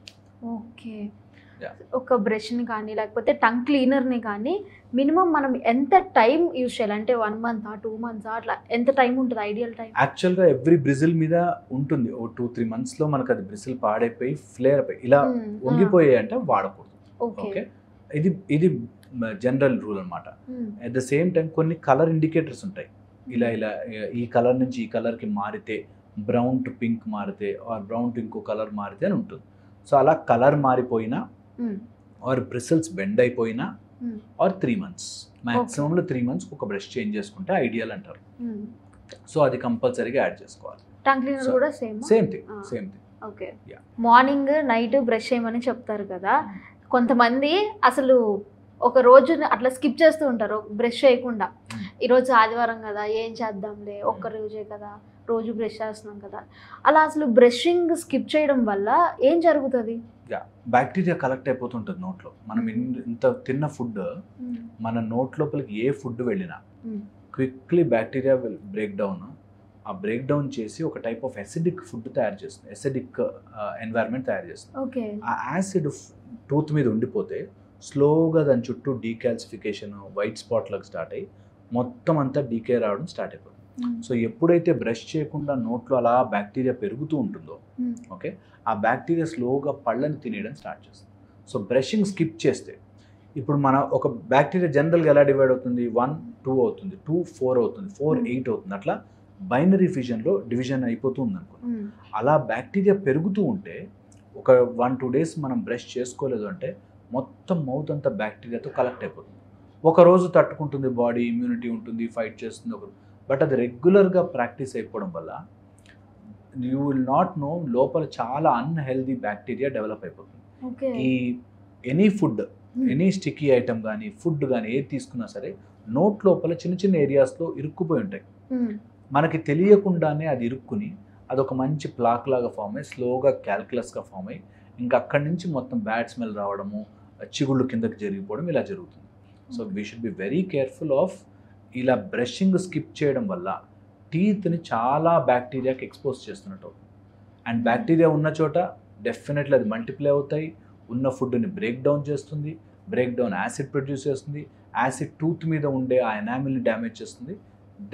ఓకే, ఒక బ్రష్ని కానీ లేకపోతే టంగ్ క్లీనర్ని కానీ మినిమం మనం ఎంత టైం యూజ్ చేయాలి? అంటే 1 month 2 months అట్లా ఎంత టైం ఉంటుంది ఐడియల్ టైం? యాక్చువల్గా ఎవ్రీ బ్రిజిల్ మీద ఉంటుంది. ఓ 2-3 monthsలో మనకు అది బ్రిజిల్ పాడైపోయి ఫ్లేర్ అయిపోయి ఇలా వంగిపోయాయి అంటే వాడకూడదు. ఓకే, ఇది జనరల్ రూల్ అనమాట. అట్ ద సేమ్ టైం కొన్ని కలర్ ఇండికేటర్స్ ఉంటాయి. ఇలా ఈ కలర్ నుంచి ఈ కలర్కి మారితే, బ్రౌన్ టు పింక్ మారితే, ఆర్ బ్రౌన్ టు ఇంకో కలర్ మారితే అని ఉంటుంది. సో అలా కలర్ మారిపోయినా ఆర్ బ్రిసిల్స్ బెండ్ అయిపోయినా ఆర్ 3 months, మ్యాక్సిమంలో 3 months ఒక బ్రష్ చేంజ్ చేసుకుంటే ఐడియల్ అంటారు. సో అది కంపల్సరీగా యాడ్ చేసుకోవాలి. టంగ్ క్లీనర్ కూడా same thing. Okay, morning night brush చేయమని చెప్తారు కదా. కొంతమంది అసలు ఒక రోజు అట్లా స్కిప్ చేస్తూ ఉంటారు బ్రష్ చేయకుండా. ఈరోజు ఆదివారం కదా, ఏం చేద్దాంలే, ఒక్క రోజే కదా, రోజు బ్రష్ చేస్తున్నాం కదా, అలా అసలు బ్రషింగ్ స్కిప్ చేయడం వల్ల ఏం జరుగుతుంది? బ్యాక్టీరియా కలెక్ట్ అయిపోతుంటుంది నోట్లో. మనం ఇంత తిన్న ఫుడ్ మన నోట్ లోపలికి ఏ ఫుడ్ వెళ్ళినా quickly bacteria will break down. ఆ బ్రేక్ డౌన్ చేసి ఒక టైప్ ఆఫ్ ఎసిడిక్ ఫుడ్ తయారు చేస్తుంది, ఎసిడిక్ ఎన్వైరన్మెంట్ తయారు చేస్తుంది. ఆ యాసిడ్ టూత్ మీద ఉండిపోతే స్లోగా దాని చుట్టూ డీకాల్సిఫికేషన్, వైట్ స్పాట్ లాగా స్టార్ట్ అయ్యి మొత్తం అంతా డీకే రావడం స్టార్ట్ అయిపోతుంది. సో ఎప్పుడైతే బ్రష్ చేయకుండా నోట్లో అలా బ్యాక్టీరియా పెరుగుతూ ఉంటుందో ఓకే, ఆ బ్యాక్టీరియా స్లోగా పళ్ళని తినేయడం స్టార్ట్ చేస్తుంది. సో బ్రషింగ్ స్కిప్ చేస్తే ఇప్పుడు మన ఒక బ్యాక్టీరియా జనరల్గా ఎలా డివైడ్ అవుతుంది, 1, 2 అవుతుంది, 2, 4 అవుతుంది, 4, 8 అవుతుంది, అట్లా బైనరీ ఫిజన్లో డివిజన్ అయిపోతుంది అనుకో. అలా బ్యాక్టీరియా పెరుగుతూ ఉంటే ఒక 1-2 డేస్ మనం బ్రష్ చేసుకోలేదు అంటే మొత్తం మౌత్ అంతా బ్యాక్టీరియాతో కలెక్ట్ అయిపోతుంది. ఒకరోజు తట్టుకుంటుంది బాడీ, ఇమ్యూనిటీ ఉంటుంది, ఫైట్ చేస్తుంది ఒకరు. బట్ అది రెగ్యులర్గా ప్రాక్టీస్ అయిపోవడం వల్ల యూ విల్ నాట్ నో లోపల చాలా అన్హెల్దీ బ్యాక్టీరియా డెవలప్ అయిపోతుంది. ఈ any food, any sticky item కానీ ఫుడ్ కానీ ఏది తీసుకున్నా సరే నోట్ లోపల చిన్న చిన్న ఏరియాస్లో ఇరుక్కుపోయి ఉంటాయి. మనకి తెలియకుండానే అది ఇరుక్కుని అదొక మంచి ప్లాక్ లాగా ఫామ్ అయ్యి స్లోగా క్యాల్కులస్గా ఫామ్ అయ్యి ఇంకా అక్కడి నుంచి మొత్తం బ్యాడ్ స్మెల్ రావడము, చిగుళ్ళు కిందకి జరిగిపోవడం ఇలా జరుగుతుంది. So we should be very careful of ఇలా బ్రషింగ్ స్కిప్ చేయడం వల్ల టీత్ని చాలా బ్యాక్టీరియాకి ఎక్స్పోజ్ చేస్తున్నట్టు అవుతుంది. అండ్ బ్యాక్టీరియా ఉన్న చోట డెఫినెట్లీ అది మల్టిప్లై అవుతాయి, ఉన్న ఫుడ్ని బ్రేక్ డౌన్ చేస్తుంది, బ్రేక్ డౌన్ యాసిడ్ ప్రొడ్యూస్ చేస్తుంది, యాసిడ్ టూత్ మీద ఉండే ఆ ఎనామిల్ని డ్యామేజ్ చేస్తుంది.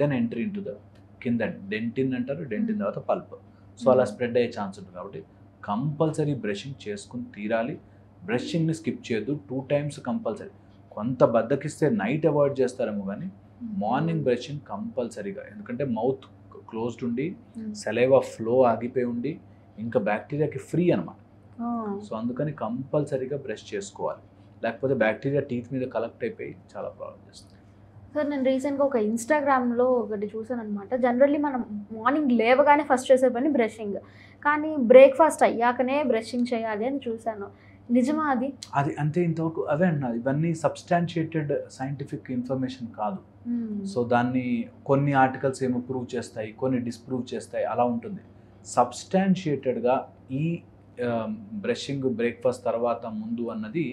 దెన్ ఎంట్రీ ఇంటూ ద కింద డెంటిన్ అంటారు, డెంటిన్ తర్వాత పల్ప్. సో అలా స్ప్రెడ్ అయ్యే ఛాన్స్ ఉంటుంది. కాబట్టి కంపల్సరీ బ్రషింగ్ చేసుకుని తీరాలి. బ్రషింగ్ని స్కిప్ చేయొద్దు, 2 times కంపల్సరీ. కొంత బద్దకిస్తే నైట్ అవాయిడ్ చేస్తారేమో కానీ మార్నింగ్ బ్రషింగ్ కంపల్సరీగా, ఎందుకంటే మౌత్ క్లోజ్డ్ ఉండి సలైవా ఫ్లో ఆగిపోయి ఉండి ఇంకా బ్యాక్టీరియాకి ఫ్రీ అనమాట. సో అందుకని కంపల్సరీగా బ్రష్ చేసుకోవాలి, లేకపోతే బ్యాక్టీరియా టీత్ మీద కలెక్ట్ అయిపోయి చాలా ప్రాబ్లం చేస్తుంది. సార్ నేను రీసెంట్గా ఒక ఇన్స్టాగ్రామ్లో ఒకటి చూసాను అనమాట. జనరల్లీ మనం మార్నింగ్ లేవగానే ఫస్ట్ చేసే పని బ్రషింగ్, కానీ బ్రేక్ఫాస్ట్ అయ్యాకనే బ్రషింగ్ చేయాలి అని చూశాను. నిజమా అది? అది అంతే, ఇంతవరకు అవే అన్నది. ఇవన్నీ సబ్స్టాన్షియేటెడ్ సైంటిఫిక్ ఇన్ఫర్మేషన్ కాదు. సో దాన్ని కొన్ని ఆర్టికల్స్ ఏమో ప్రూవ్ చేస్తాయి, కొన్ని డిస్ప్రూవ్ చేస్తాయి, అలా ఉంటుంది. సబ్స్టాన్షియేటెడ్గా ఈ బ్రషింగ్ బ్రేక్ఫాస్ట్ తర్వాత ముందు అన్నది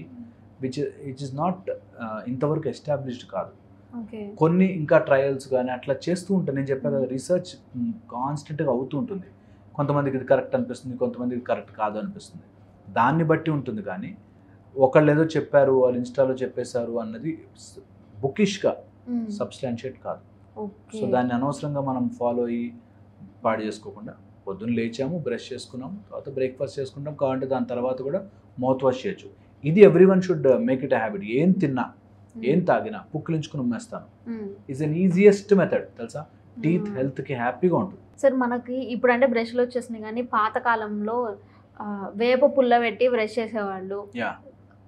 విచ్ ఇస్ నాట్ ఇంతవరకు ఎస్టాబ్లిష్డ్ కాదు. కొన్ని ఇంకా ట్రయల్స్ కానీ అట్లా చేస్తూ ఉంటాయి. నేను చెప్పాను కదా, రీసెర్చ్ కాన్స్టెంట్గా అవుతూ ఉంటుంది. కొంతమందికి ఇది కరెక్ట్ అనిపిస్తుంది, కొంతమందికి కరెక్ట్ కాదు అనిపిస్తుంది. దాన్ని బట్టి ఉంటుంది. కానీ ఒకళ్ళు ఏదో చెప్పారు, వాళ్ళు ఇన్స్టాలో చెప్పేశారు అన్నది బుకిష్గా సబ్స్టాన్షియేట్ కాదు. సో దాన్ని అనవసరంగా మనం ఫాలో అయ్యి పాడు చేసుకోకుండా పొద్దున్న లేచాము, బ్రష్ చేసుకున్నాము, తర్వాత బ్రేక్ఫాస్ట్ చేసుకుంటాం, కావాలంటే దాని తర్వాత కూడా మౌత్ వాష్ చేయొచ్చు. ఇది everyone should make it a habit. ఏం తిన్నా ఏం తాగినా పుక్కిలించుకుని ఉమ్మేస్తాను ఈజ్ అన్ ఈజియెస్ట్ మెథడ్ తెలుసా. టీత్ హెల్త్కి హ్యాపీగా ఉంటుంది. సార్ మనకి ఇప్పుడు అంటే బ్రష్లు వచ్చేసినాయి, కానీ పాతకాలంలో వేప పుల్ల పెట్టి బ్రష్ చేసేవాళ్ళు.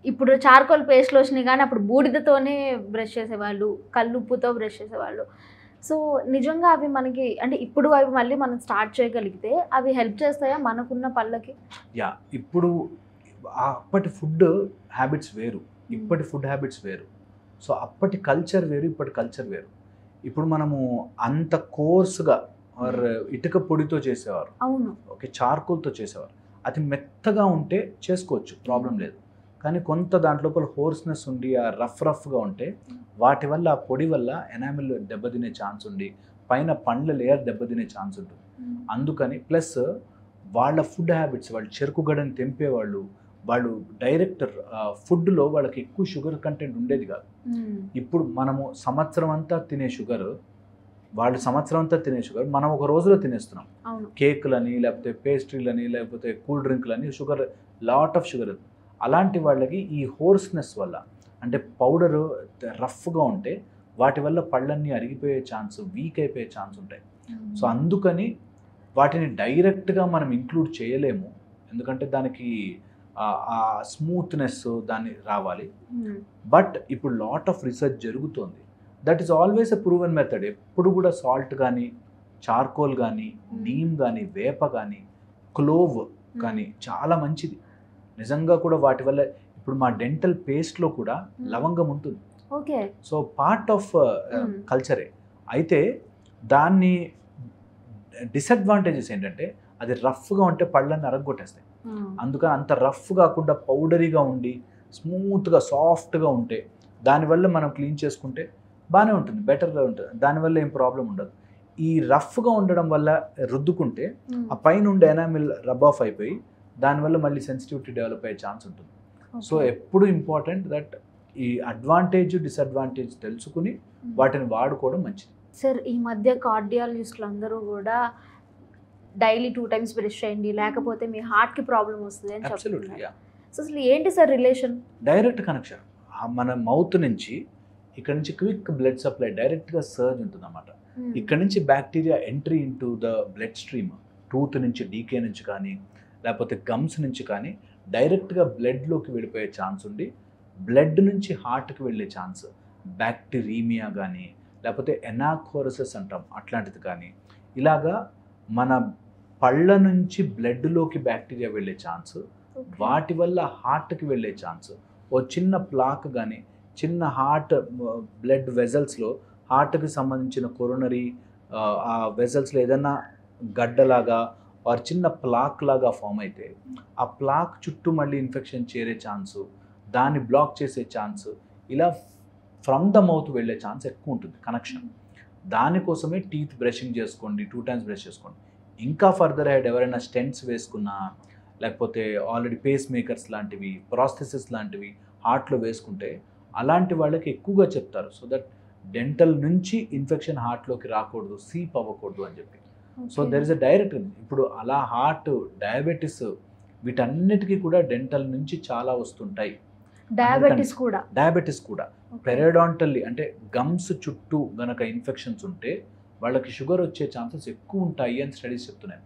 ఇప్పుడు చార్కోల్ పేస్ట్లు వచ్చినాయి, కానీ అప్పుడు బూడిదతోనే బ్రష్ చేసేవాళ్ళు, కల్లుప్పుతో బ్రష్ చేసేవాళ్ళు. సో నిజంగా అవి మనకి అంటే ఇప్పుడు అవి మళ్ళీ మనం స్టార్ట్ చేయగలిగితే అవి హెల్ప్ చేస్తాయా మనకున్న పళ్ళకి? ఇప్పుడు అప్పటి ఫుడ్ హ్యాబిట్స్ వేరు, ఇప్పటి ఫుడ్ హ్యాబిట్స్ వేరు. సో అప్పటి కల్చర్ వేరు, ఇప్పటి కల్చర్ వేరు. ఇప్పుడు మనము అంత కోర్స్గా ఆర్ ఇటుక పొడితో చేసేవారు, అవును, ఓకే, చార్కోల్తో చేసేవారు. అది మెత్తగా ఉంటే చేసుకోవచ్చు, ప్రాబ్లం లేదు. కానీ కొంత దాంట్లోపల హోర్స్నెస్ ఉండి ఆ రఫ్గా ఉంటే వాటి వల్ల ఆ పొడి వల్ల ఎనామిల్ దెబ్బతినే ఛాన్స్ ఉండి పైన పండ్ల లేయర్ దెబ్బతినే ఛాన్స్ ఉంటుంది. అందుకని ప్లస్ వాళ్ళ ఫుడ్ హ్యాబిట్స్, వాళ్ళు చెరుకు గడని తెంపేవాళ్ళు, వాళ్ళు డైరెక్ట్ ఫుడ్లో వాళ్ళకి ఎక్కువ షుగర్ కంటెంట్ ఉండేది కాదు. ఇప్పుడు మనము సంవత్సరం అంతా తినే షుగర్, వాళ్ళు సంవత్సరం అంతా తినే షుగర్ మనం ఒక రోజులో తినేస్తున్నాం. కేకులని, లేకపోతే పేస్ట్రీలని, లేకపోతే కూల్ డ్రింక్లని, షుగర్, లాట్ ఆఫ్ షుగర్. అలాంటి వాళ్ళకి ఈ హోర్స్నెస్ వల్ల, అంటే పౌడరు రఫ్గా ఉంటే వాటి వల్ల పళ్ళన్నీ అరిగిపోయే ఛాన్స్, వీక్ అయిపోయే ఛాన్స్ ఉంటాయి. సో అందుకని వాటిని డైరెక్ట్గా మనం ఇంక్లూడ్ చేయలేము, ఎందుకంటే దానికి ఆ స్మూత్నెస్ దాన్ని రావాలి. బట్ ఇప్పుడు లాట్ ఆఫ్ రీసెర్చ్ జరుగుతోంది. That is always a proven method. ఎప్పుడు కూడా సాల్ట్ కానీ, చార్కోల్ కానీ, నీమ్ కానీ, వేప కానీ, క్లోవ్ కానీ చాలా మంచిది నిజంగా కూడా. వాటి వల్ల ఇప్పుడు మా డెంటల్ పేస్ట్లో కూడా లవంగం ఉంటుంది. ఓకే, సో పార్ట్ ఆఫ్ కల్చరే. అయితే దాన్ని డిసడ్వాంటేజెస్ ఏంటంటే అది రఫ్గా ఉంటే పళ్ళని అరగొట్టేస్తాయి. అందుకని అంత రఫ్ కాకుండా పౌడరీగా ఉండి స్మూత్గా సాఫ్ట్గా ఉంటే దానివల్ల మనం క్లీన్ చేసుకుంటే బాగానే ఉంటుంది, బెటర్గా ఉంటుంది, దానివల్ల ఏం ప్రాబ్లం ఉండదు. ఈ రఫ్గా ఉండడం వల్ల రుద్దుకుంటే ఆ పైన ఉండే ఎనామిల్ రబ్ ఆఫ్ అయిపోయి దానివల్ల మళ్ళీ సెన్సిటివిటీ డెవలప్ అయ్యే ఛాన్స్ ఉంటుంది. సో ఎప్పుడు ఇంపార్టెంట్ దట్ ఈ అడ్వాంటేజ్ డిసడ్వాంటేజ్ తెలుసుకుని వాటిని వాడుకోవడం మంచిది. సార్ ఈ మధ్య కార్డియాలజిస్టులు అందరూ కూడా డైలీ 2 times బ్రష్ చేయండి, లేకపోతే మీ హార్ట్కి ప్రాబ్లం వస్తుంది అని చెప్తున్నారు. సో అసలు ఏంటి సార్ రిలేషన్? Direct connection. మన మౌత్ నుంచి ఇక్కడ నుంచి క్విక్ బ్లడ్ సప్లై డైరెక్ట్గా సర్జ్ ఉంటుంది అన్నమాట. ఇక్కడ నుంచి bacteria entry into the blood stream tooth నుంచి డీకే నుంచి కానీ లేకపోతే గమ్స్ నుంచి కానీ డైరెక్ట్గా బ్లడ్లోకి వెళ్ళిపోయే ఛాన్స్ ఉండి బ్లడ్ నుంచి హార్ట్కి వెళ్ళే ఛాన్స్, బ్యాక్టీరియమియా కానీ లేకపోతే ఎనాకోరసెస్ అంటాం అట్లాంటిది కానీ, ఇలాగా మన పళ్ళ నుంచి బ్లడ్లోకి బ్యాక్టీరియా వెళ్ళే ఛాన్స్, వాటి వల్ల హార్ట్కి వెళ్ళే ఛాన్స్, ఓ చిన్న ప్లాక్ కానీ చిన్న హార్ట్ బ్లడ్ వెజల్స్లో హార్ట్కి సంబంధించిన కొరోనరీ ఆ వెజల్స్లో ఏదైనా గడ్డలాగా ఆర్ చిన్న ప్లాక్ లాగా ఫామ్ అయితే ఆ ప్లాక్ చుట్టూ మళ్ళీ ఇన్ఫెక్షన్ చేరే ఛాన్సు, దాన్ని బ్లాక్ చేసే ఛాన్స్, ఇలా ఫ్రమ్ ద మౌత్ వెళ్ళే ఛాన్స్ ఎక్కువ ఉంటుంది కనెక్షన్. దానికోసమే టీత్ బ్రషింగ్ చేసుకోండి, 2 times బ్రష్ చేసుకోండి. ఇంకా ఫర్దర్ హెడ్ ఎవరైనా స్టెంట్స్ వేసుకున్నా లేకపోతే ఆల్రెడీ పేస్ మేకర్స్ లాంటివి, ప్రాస్థెసిస్ లాంటివి హార్ట్లో వేసుకుంటే అలాంటి వాళ్ళకి ఎక్కువగా చెప్తారు. సో దట్ డెంటల్ నుంచి ఇన్ఫెక్షన్ హార్ట్లోకి రాకూడదు, సీప్ అవ్వకూడదు అని చెప్పి. So there is a direct. ఇప్పుడు అలా హార్ట్, డయాబెటీస్ వీటన్నిటికీ కూడా డెంటల్ నుంచి చాలా వస్తుంటాయి. డయాబెటీస్ కూడా పెరియోడాంటల్లీ అంటే గమ్స్ చుట్టూ గనక ఇన్ఫెక్షన్స్ ఉంటే వాళ్ళకి షుగర్ వచ్చే ఛాన్సెస్ ఎక్కువ ఉంటాయి అని స్టడీస్ చెప్తున్నాయి.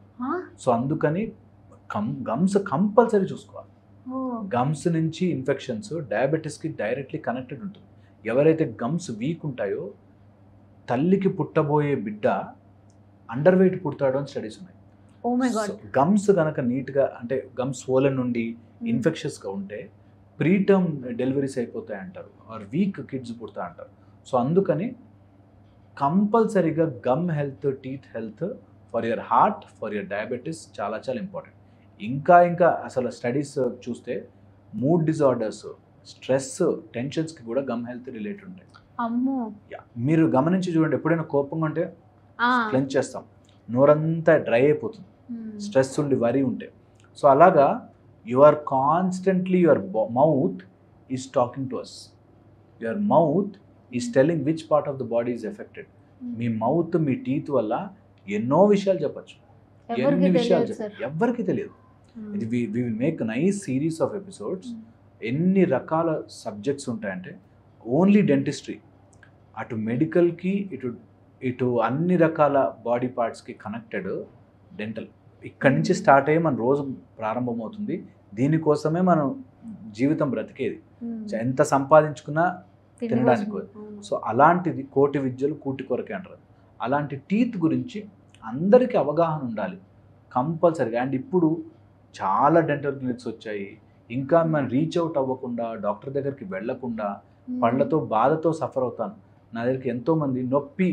సో అందుకని గమ్స్ కంపల్సరీ చూసుకోవాలి. గమ్స్ నుంచి ఇన్ఫెక్షన్స్ డయాబెటీస్కి డైరెక్ట్లీ కనెక్టెడ్ ఉంటుంది. ఎవరైతే గమ్స్ వీక్ ఉంటాయో తల్లికి పుట్టబోయే బిడ్డ అండర్ వెయిట్ పుడతాడు అని స్టడీస్ ఉన్నాయి. గమ్స్ కనుక నీట్గా అంటే గమ్స్ స్వోలన్ నుండి ఇన్ఫెక్షన్స్గా ఉంటే ప్రీటర్మ్ డెలివరీస్ అయిపోతాయి అంటారు, ఆర్ వీక్ కిడ్స్ పుడతా అంటారు. సో అందుకని కంపల్సరీగా gum health, teeth health for your heart, for your diabetes చాలా చాలా ఇంపార్టెంట్. ఇంకా అసలు స్టడీస్ చూస్తే మూడ్ డిజార్డర్స్, స్ట్రెస్, టెన్షన్స్కి కూడా గమ్ హెల్త్ రిలేటెడ్ ఉంటాయి. మీరు గమనించి చూడండి, ఎప్పుడైనా కోపంగా ఉంటే క్లెంచ్ చేస్తాం, నోరంతా డ్రై అయిపోతుంది, స్ట్రెస్ ఉండి వరి ఉంటే. సో అలాగా your constantly your mouth is talking to us. Your mouth is telling which part of the body is affected. మీ మౌత్, మీ టీత్ వల్ల ఎన్నో విషయాలు చెప్పచ్చు, ఎన్ని విషయాలు చెప్పచ్చు, ఎవ్వరికి తెలియదు. ఇది we will make nice series of episodes. ఎన్ని రకాల సబ్జెక్ట్స్ ఉంటాయంటే ఓన్లీ డెంటిస్ట్రీ, అటు మెడికల్కి ఇటు అన్ని రకాల బాడీ పార్ట్స్కి కనెక్టెడ్ డెంటల్. ఇక్కడి నుంచి స్టార్ట్ అయ్యి మన రోజు ప్రారంభమవుతుంది. దీనికోసమే మనం జీవితం బ్రతికేది. ఎంత సంపాదించుకున్నా తినడానికి. సో అలాంటిది కోటి విద్యలు కూటి కొరకే అంటారు. అలాంటి టీత్ గురించి అందరికీ అవగాహన ఉండాలి కంపల్సరీగా. అండ్ ఇప్పుడు చాలా డెంటల్ క్లినిక్స్ వచ్చాయి. ఇంకా మనం రీచ్ అవుట్ అవ్వకుండా, డాక్టర్ దగ్గరికి వెళ్లకుండా పళ్ళతో బాధతో సఫర్ అవుతాను. నా దగ్గరికి ఎంతోమంది నొప్పి,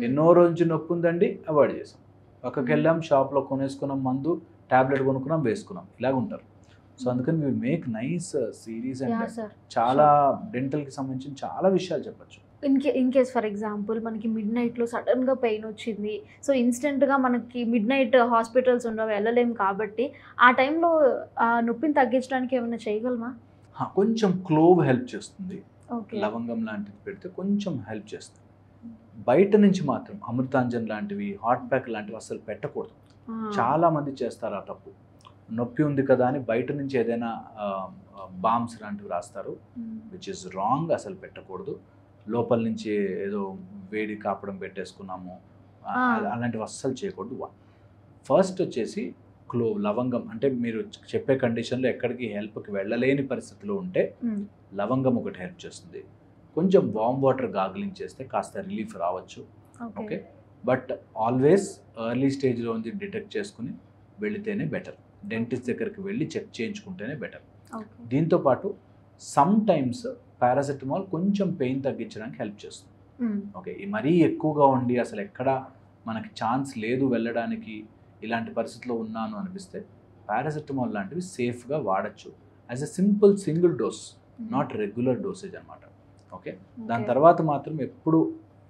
ఎన్నో రోజు నొప్పి ఉందండి, అవాయిడ్ చేసాం, పక్కకి వెళ్ళాం, షాప్లో కొనేసుకున్నాం, మందు ట్యాబ్లెట్ కొనుక్కున్నాం, వేసుకున్నాం, ఇలాగ ఉంటారు. సో అందుకని we make nice series and చాలా డెంటల్కి సంబంధించిన చాలా విషయాలు చెప్పచ్చు. ఇన్ కేస్ ఫర్ ఎగ్జాంపుల్ మనకి మిడ్ నైట్లో సడన్గా పెయిన్ వచ్చింది, సో ఇన్స్టెంట్గా మనకి మిడ్ నైట్ హాస్పిటల్స్ ఉండవు, వెళ్ళలేము, కాబట్టి ఆ టైంలో నొప్పిని తగ్గించడానికి ఏమైనా చేయగలమా? కొంచెం క్లోవ్ హెల్ప్ చేస్తుంది, లవంగం లాంటిది పెడితే కొంచెం హెల్ప్ చేస్తుంది. బయట నుంచి మాత్రం అమృతాంజన్ లాంటివి, హాట్ ప్యాక్ లాంటివి అసలు పెట్టకూడదు. చాలా మంది చేస్తారు ఆ తప్పు. నొప్పి ఉంది కదా అని బయట నుంచి ఏదైనా బామ్స్ లాంటివి రాస్తారు, విచ్ ఇస్ రాంగ్. అసలు పెట్టకూడదు. లోపల నుంచి ఏదో వేడి కాపడం పెట్టేసుకున్నాము, అలాంటివి అస్సలు చేయకూడదు. ఫస్ట్ వచ్చేసి క్లోవ్, లవంగం. అంటే మీరు చెప్పే కండిషన్లో ఎక్కడికి హెల్ప్కి వెళ్ళలేని పరిస్థితిలో ఉంటే లవంగం ఒకటి హెల్ప్ చేస్తుంది. కొంచెం వామ్ వాటర్ గార్గిలింగ్ చేస్తే కాస్త రిలీఫ్ రావచ్చు. ఓకే, బట్ ఆల్వేస్ ఎర్లీ స్టేజ్లో ఉంది డిటెక్ట్ చేసుకుని వెళితేనే బెటర్. డెంటిస్ట్ దగ్గరికి వెళ్ళి చెక్ చేయించుకుంటేనే బెటర్. దీంతోపాటు సమ్ టైమ్స్ పారాసెటమాల్ కొంచెం పెయిన్ తగ్గించడానికి హెల్ప్ చేస్తుంది. ఓకే, మరీ ఎక్కువగా ఉండి అసలు ఎక్కడ మనకి ఛాన్స్ లేదు వెళ్ళడానికి, ఇలాంటి పరిస్థితిలో ఉన్నాను అనిపిస్తే పారాసెటమాల్ లాంటివి సేఫ్గా వాడచ్చు as a simple single dose, not regular dosage అనమాట. ఓకే, దాని తర్వాత మాత్రం ఎప్పుడు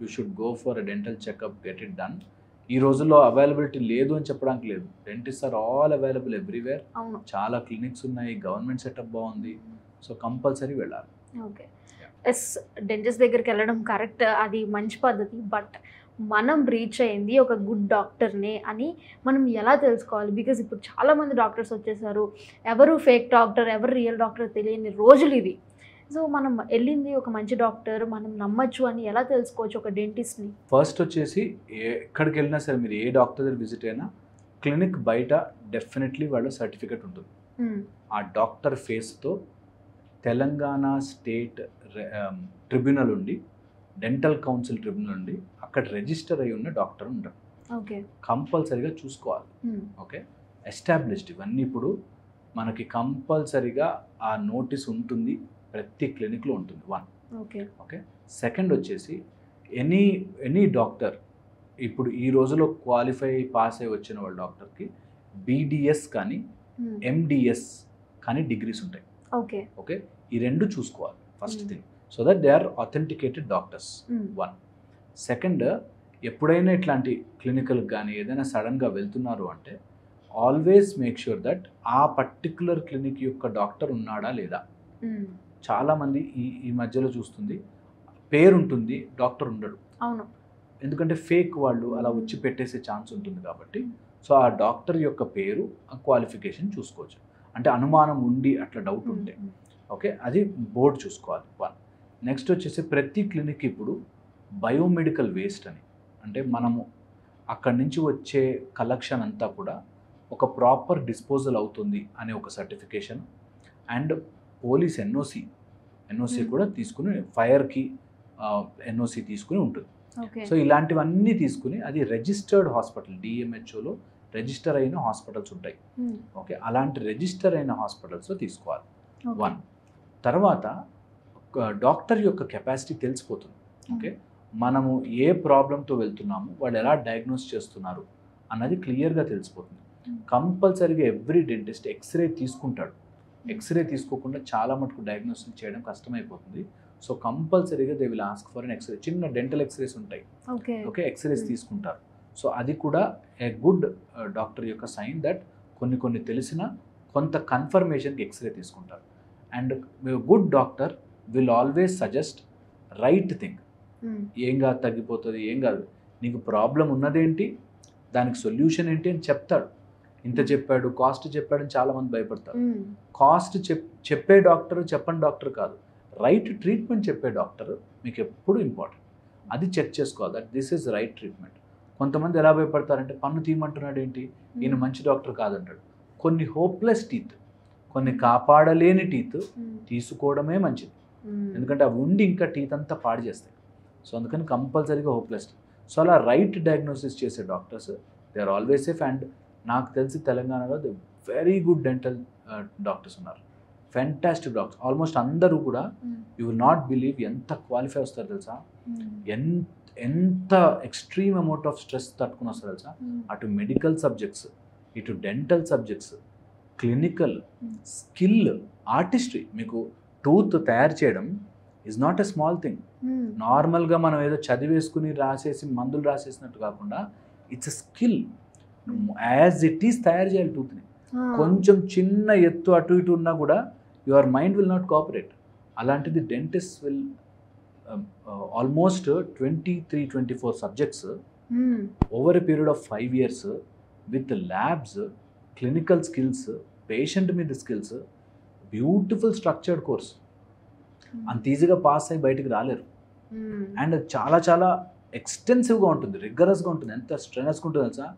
you should go for a dental checkup, get it done. ఈ రోజుల్లో అవైలబిలిటీ లేదు అని చెప్పడానికి లేదు, dentist are all available everywhere. చాలా క్లినిక్స్ ఉన్నాయి, గవర్నమెంట్ సెటప్ బాగుంది, సో కంపల్సరీ వెళ్ళాలి. ఓకే, ఎస్, డెంటిస్ట్ దగ్గరికి వెళ్ళడం కరెక్ట్, అది మంచి పద్ధతి. బట్ మనం రీచ్ అయింది ఒక గుడ్ డాక్టర్నే అని మనం ఎలా తెలుసుకోవాలి? బికాజ్ ఇప్పుడు చాలామంది డాక్టర్స్ వచ్చేసారు, ఎవరు ఫేక్ డాక్టర్ ఎవరు రియల్ డాక్టర్ తెలియని రోజులు ఇవి. సో మనం వెళ్ళింది ఒక మంచి డాక్టర్, మనం నమ్మచ్చు అని ఎలా తెలుసుకోవచ్చు ఒక డెంటిస్ట్ని? ఫస్ట్ వచ్చేసి ఎక్కడికి వెళ్ళినా సరే, మీరు ఏ డాక్టర్ దగ్గర విజిట్ అయినా క్లినిక్ బయట డెఫినెట్లీ వాళ్ళ సర్టిఫికేట్ ఉంటుంది. ఆ డాక్టర్ ఫేస్తో తెలంగాణ స్టేట్ ట్రిబ్యునల్ ఉండి, డెంటల్ కౌన్సిల్ ట్రిబ్యునల్ ఉండి, అక్కడ రిజిస్టర్ అయి ఉన్న డాక్టర్ ఉంటారు. ఓకే, కంపల్సరీగా చూసుకోవాలి. ఓకే, ఎస్టాబ్లిష్డ్ ఇవన్నీ ఇప్పుడు మనకి కంపల్సరీగా ఆ నోటీస్ ఉంటుంది, ప్రతి క్లినిక్లో ఉంటుంది. 1. ఓకే, ఓకే, సెకండ్ వచ్చేసి ఎనీ డాక్టర్ ఇప్పుడు ఈ రోజులో క్వాలిఫై పాస్ అయి వచ్చిన వాళ్ళ డాక్టర్కి బీడిఎస్ కానీ ఎండిఎస్ కానీ డిగ్రీస్ ఉంటాయి. ఓకే, ఓకే, ఈ రెండు చూసుకోవాలి first thing, so that they are authenticated doctors. 1. Second, ఎప్పుడైనా ఇట్లాంటి క్లినికల్ కానీ ఏదైనా సడన్గా వెళ్తున్నారు అంటే ఆల్వేస్ మేక్ ష్యూర్ దట్ ఆ పర్టిక్యులర్ క్లినిక్ యొక్క డాక్టర్ ఉన్నాడా లేదా. చాలామంది ఈ మధ్యలో చూస్తుంది, పేరు ఉంటుంది, డాక్టర్ ఉండడు. అవును, ఎందుకంటే ఫేక్ వాళ్ళు అలా వచ్చి పెట్టేసే ఛాన్స్ ఉంటుంది కాబట్టి. సో ఆ డాక్టర్ యొక్క పేరు, ఆ క్వాలిఫికేషన్ చూసుకోవచ్చు. అంటే అనుమానం ఉండి అట్లా డౌట్ ఉంటే ఓకే, అది బోర్డు చూసుకోవాలి. 1. నెక్స్ట్ వచ్చేసి ప్రతి క్లినిక్ ఇప్పుడు బయోమెడికల్ వేస్ట్ అని, అంటే మనము అక్కడి నుంచి వచ్చే కలెక్షన్ అంతా కూడా ఒక ప్రాపర్ డిస్పోజల్ అవుతుంది అనే ఒక సర్టిఫికేషన్, అండ్ పోలీస్ ఎన్ఓసి కూడా తీసుకుని, ఫైర్కి ఎన్ఓసి తీసుకుని ఉంటుంది. సో ఇలాంటివన్నీ తీసుకుని అది రిజిస్టర్డ్ హాస్పిటల్, డిఎంహెచ్ఓలో రిజిస్టర్ అయిన హాస్పిటల్స్ ఉంటాయి. ఓకే, అలాంటి రిజిస్టర్ అయిన హాస్పిటల్స్లో తీసుకోవాలి. 1. తర్వాత డాక్టర్ యొక్క కెపాసిటీ తెలిసిపోతుంది. ఓకే, మనము ఏ ప్రాబ్లంతో వెళ్తున్నాము, వాళ్ళు ఎలా డయాగ్నోస్ చేస్తున్నారు అన్నది క్లియర్గా తెలిసిపోతుంది. కంపల్సరీగా ఎవ్రీ డెంటిస్ట్ ఎక్స్రే తీసుకుంటాడు. ఎక్స్రే తీసుకోకుండా చాలా మటుకు డయాగ్నోసిస్ చేయడం కష్టమైపోతుంది. సో కంపల్సరీగా they will ask for an x-ray. చిన్న డెంటల్ ఎక్స్రేస్ ఉంటాయి. ఓకే, ఎక్స్రేస్ తీసుకుంటారు. సో అది కూడా ఏ గుడ్ డాక్టర్ యొక్క సైన్ దట్ కొన్ని తెలిసిన కొంత కన్ఫర్మేషన్కి ఎక్స్రే తీసుకుంటారు. And good doctor will always suggest right thing. ఏం కాదు, తగ్గిపోతుంది, ఏం కాదు, నీకు ప్రాబ్లం ఉన్నదేంటి, దానికి సొల్యూషన్ ఏంటి అని చెప్తాడు. ఇంత చెప్పాడు, కాస్ట్ చెప్పాడని చాలామంది భయపడతారు. కాస్ట్ చెప్పే డాక్టర్ చెప్పని డాక్టర్ కాదు, రైట్ ట్రీట్మెంట్ చెప్పే డాక్టర్ మీకు ఎప్పుడు ఇంపార్టెంట్. అది చెక్ చేసుకోవాలి that this is right treatment. కొంతమంది ఎలా భయపడతారంటే పన్ను తీయమంటున్నాడు ఏంటి, ఈయన మంచి డాక్టర్ కాదంటాడు. కొన్ని హోప్లెస్ టీత్, కొన్ని కాపాడలేని టీత్ తీసుకోవడమే మంచిది. ఎందుకంటే అవి ఉండి ఇంకా టీత్ అంతా పాడు చేస్తాయి. సో అందుకని కంపల్సరీగా హోప్లెస్. సో అలా రైట్ డయాగ్నోసిస్ చేసే doctors they are always safe. And నాకు తెలిసి తెలంగాణలో the very good dental doctors ఉన్నారు, ఫెంటాస్టిక్ డాక్టర్స్. ఆల్మోస్ట్ అందరూ కూడా యూ విల్ నాట్ బిలీవ్ ఎంత క్వాలిఫై వస్తారు తెలుసా, ఎంత ఎక్స్ట్రీమ్ అమౌంట్ ఆఫ్ స్ట్రెస్ తట్టుకుని వస్తారు తెలుసా. అటు మెడికల్ సబ్జెక్ట్స్, ఇటు dental subjects, clinical skill, artistry. మీకు టూత్ తయారు చేయడం is not a small thing. నార్మల్గా మనం ఏదో చదివేసుకుని రాసేసి మందులు రాసేసినట్టు కాకుండా it's a skill. As it is తయారు చేయాలి టూత్ని. కొంచెం చిన్న ఎత్తు అటు ఇటు ఉన్నా కూడా your mind will not cooperate. అలాంటిది dentist will almost 23-24 subjects over a period of 5 years with labs, clinical skills, patient మీద స్కిల్స్, బ్యూటిఫుల్ స్ట్రక్చర్డ్ కోర్స్. అంత ఈజీగా పాస్ అయ్యి బయటికి రాలేరు. అండ్ చాలా చాలా ఎక్స్టెన్సివ్గా ఉంటుంది, రిగరస్గా ఉంటుంది. ఎంత స్ట్రెనస్గా ఉంటుంది తెలుసా.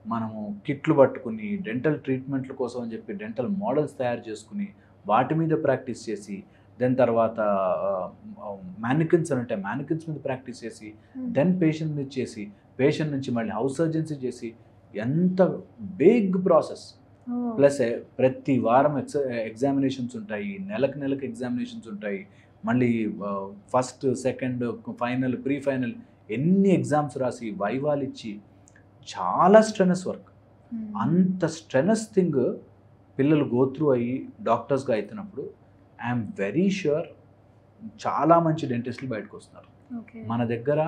మనము కిట్లు పట్టుకుని డెంటల్ ట్రీట్మెంట్ల కోసం అని చెప్పి డెంటల్ మోడల్స్ తయారు చేసుకుని వాటి మీద ప్రాక్టీస్ చేసి, దెన్ తర్వాత మ్యానికిన్స్ అని ఉంటాయి, మ్యానికిన్స్ మీద ప్రాక్టీస్ చేసి, దెన్ పేషెంట్ మీద చేసి, పేషెంట్ నుంచి మళ్ళీ హౌస్ సర్జన్సీ చేసి, ఎంత బిగ్ ప్రాసెస్. ప్లస్ ప్రతి వారం ఎగ్జామినేషన్స్ ఉంటాయి, నెలకు ఎగ్జామినేషన్స్ ఉంటాయి, మళ్ళీ first, second, final, pre final ఎన్ని ఎగ్జామ్స్ రాసి వైవాలు ఇచ్చి చాలా స్ట్రెనస్ వర్క్. అంత స్ట్రెనస్ థింగ్ పిల్లలు గోత్రూ అయ్యి డాక్టర్స్గా అవుతున్నప్పుడు ఐఎమ్ వెరీ ష్యూర్ చాలా మంచి డెంటిస్టులు బయటకు వస్తున్నారు. మన దగ్గర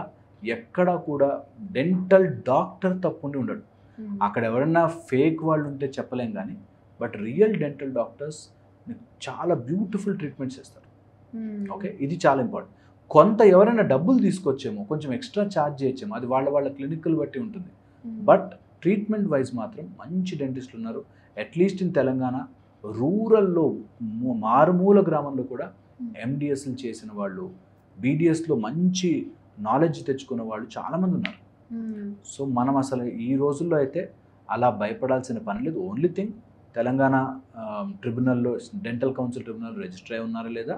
ఎక్కడ కూడా డెంటల్ డాక్టర్ తప్పుండి ఉండడు. అక్కడ ఎవరన్నా ఫేక్ వాళ్ళు ఉంటే చెప్పలేం కానీ బట్ రియల్ డెంటల్ డాక్టర్స్ చాలా బ్యూటిఫుల్ ట్రీట్మెంట్స్ చేస్తారు. ఓకే, ఇది చాలా ఇంపార్టెంట్. కొంత ఎవరైనా డబ్బులు తీసుకొచ్చేమో, కొంచెం ఎక్స్ట్రా ఛార్జ్ చేయొచ్చేమో, అది వాళ్ళ క్లినిక్లు బట్టి ఉంటుంది. బట్ ట్రీట్మెంట్ వైజ్ మాత్రం మంచి డెంటిస్టులు ఉన్నారు. అట్లీస్ట్ ఇన్ తెలంగాణ రూరల్లో మారుమూల గ్రామంలో కూడా ఎండిఎస్లు చేసిన వాళ్ళు, బీడిఎస్లో మంచి నాలెడ్జ్ తెచ్చుకున్న వాళ్ళు చాలామంది ఉన్నారు. సో మనం అసలు ఈ రోజుల్లో అయితే అలా భయపడాల్సిన పని లేదు. ఓన్లీ థింగ్ తెలంగాణ ట్రిబ్యునల్లో డెంటల్ కౌన్సిల్ ట్రిబ్యునల్ రిజిస్టర్ అయి ఉన్నారా లేదా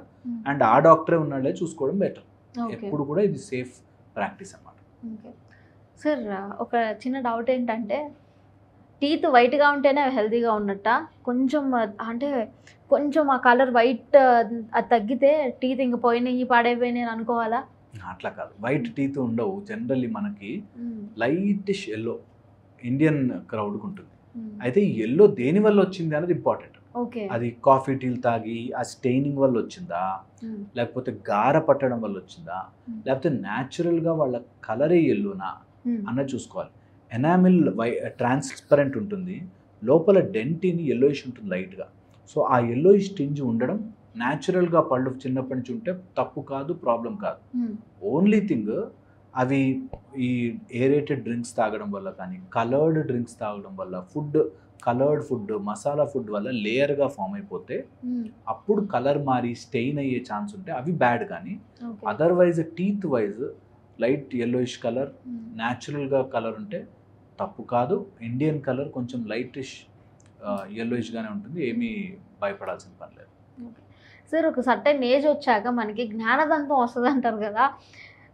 అండ్ ఆ డాక్టరే ఉన్నారా లేదా చూసుకోవడం బెటర్. ఎప్పుడు కూడా ఇది సేఫ్ ప్రాక్టీస్ అన్నమాట. సార్ ఒక చిన్న డౌట్ ఏంటంటే టీత్ వైట్గా ఉంటేనే హెల్తీగా ఉన్నట్ట, కొంచెం అంటే కొంచెం ఆ కలర్ వైట్ అది తగ్గితే టీత్ ఇంక పోయినాయి పాడైపోయినాయి అని అనుకోవాలా? అట్లా కాదు, వైట్ టీత్ ఉండవు. జనరల్లీ మనకి లైటిష్ ఎల్లో ఇండియన్ క్రౌడ్కి ఉంటుంది. అయితే ఈ ఎల్లో దేని వల్ల వచ్చింది అనేది ఇంపార్టెంట్. అది కాఫీ టీలు తాగి ఆ స్టెయినింగ్ వల్ల వచ్చిందా, లేకపోతే గార పట్టడం వల్ల వచ్చిందా, లేకపోతే న్యాచురల్గా వాళ్ళ కలరే ఎల్లోనా అన్నది చూసుకోవాలి. ఎనామిల్ ట్రాన్స్పరెంట్ ఉంటుంది, లోపల డెంటిన్ ఎల్లోయిష్ ఉంటుంది లైట్గా. సో ఆ ఎల్లోయిష్ టింజ్ ఉండడం న్యాచురల్గా పళ్ళు చిన్నప్పటి నుంచి ఉంటే తప్పు కాదు, ప్రాబ్లం కాదు. ఓన్లీ థింగ్ అవి ఈ ఏరేటెడ్ డ్రింక్స్ తాగడం వల్ల కానీ, కలర్డ్ డ్రింక్స్ తాగడం వల్ల, కలర్డ్ ఫుడ్, మసాలా ఫుడ్ వల్ల లేయర్గా ఫామ్ అయిపోతే అప్పుడు కలర్ మారి స్టెయిన్ అయ్యే ఛాన్స్ ఉంటే అవి బ్యాడ్. కానీ otherwise teeth wise light yellowish colour, న్యాచురల్గా కలర్ ఉంటే తప్పు కాదు. ఇండియన్ కలర్ కొంచెం లైటిష్ ఎల్లోయిష్గానే ఉంటుంది, ఏమీ భయపడాల్సిన పని లేదు. సార్ ఒక సర్టెన్ ఏజ్ వచ్చాక మనకి జ్ఞానదంతం వస్తుంది అంటారు కదా,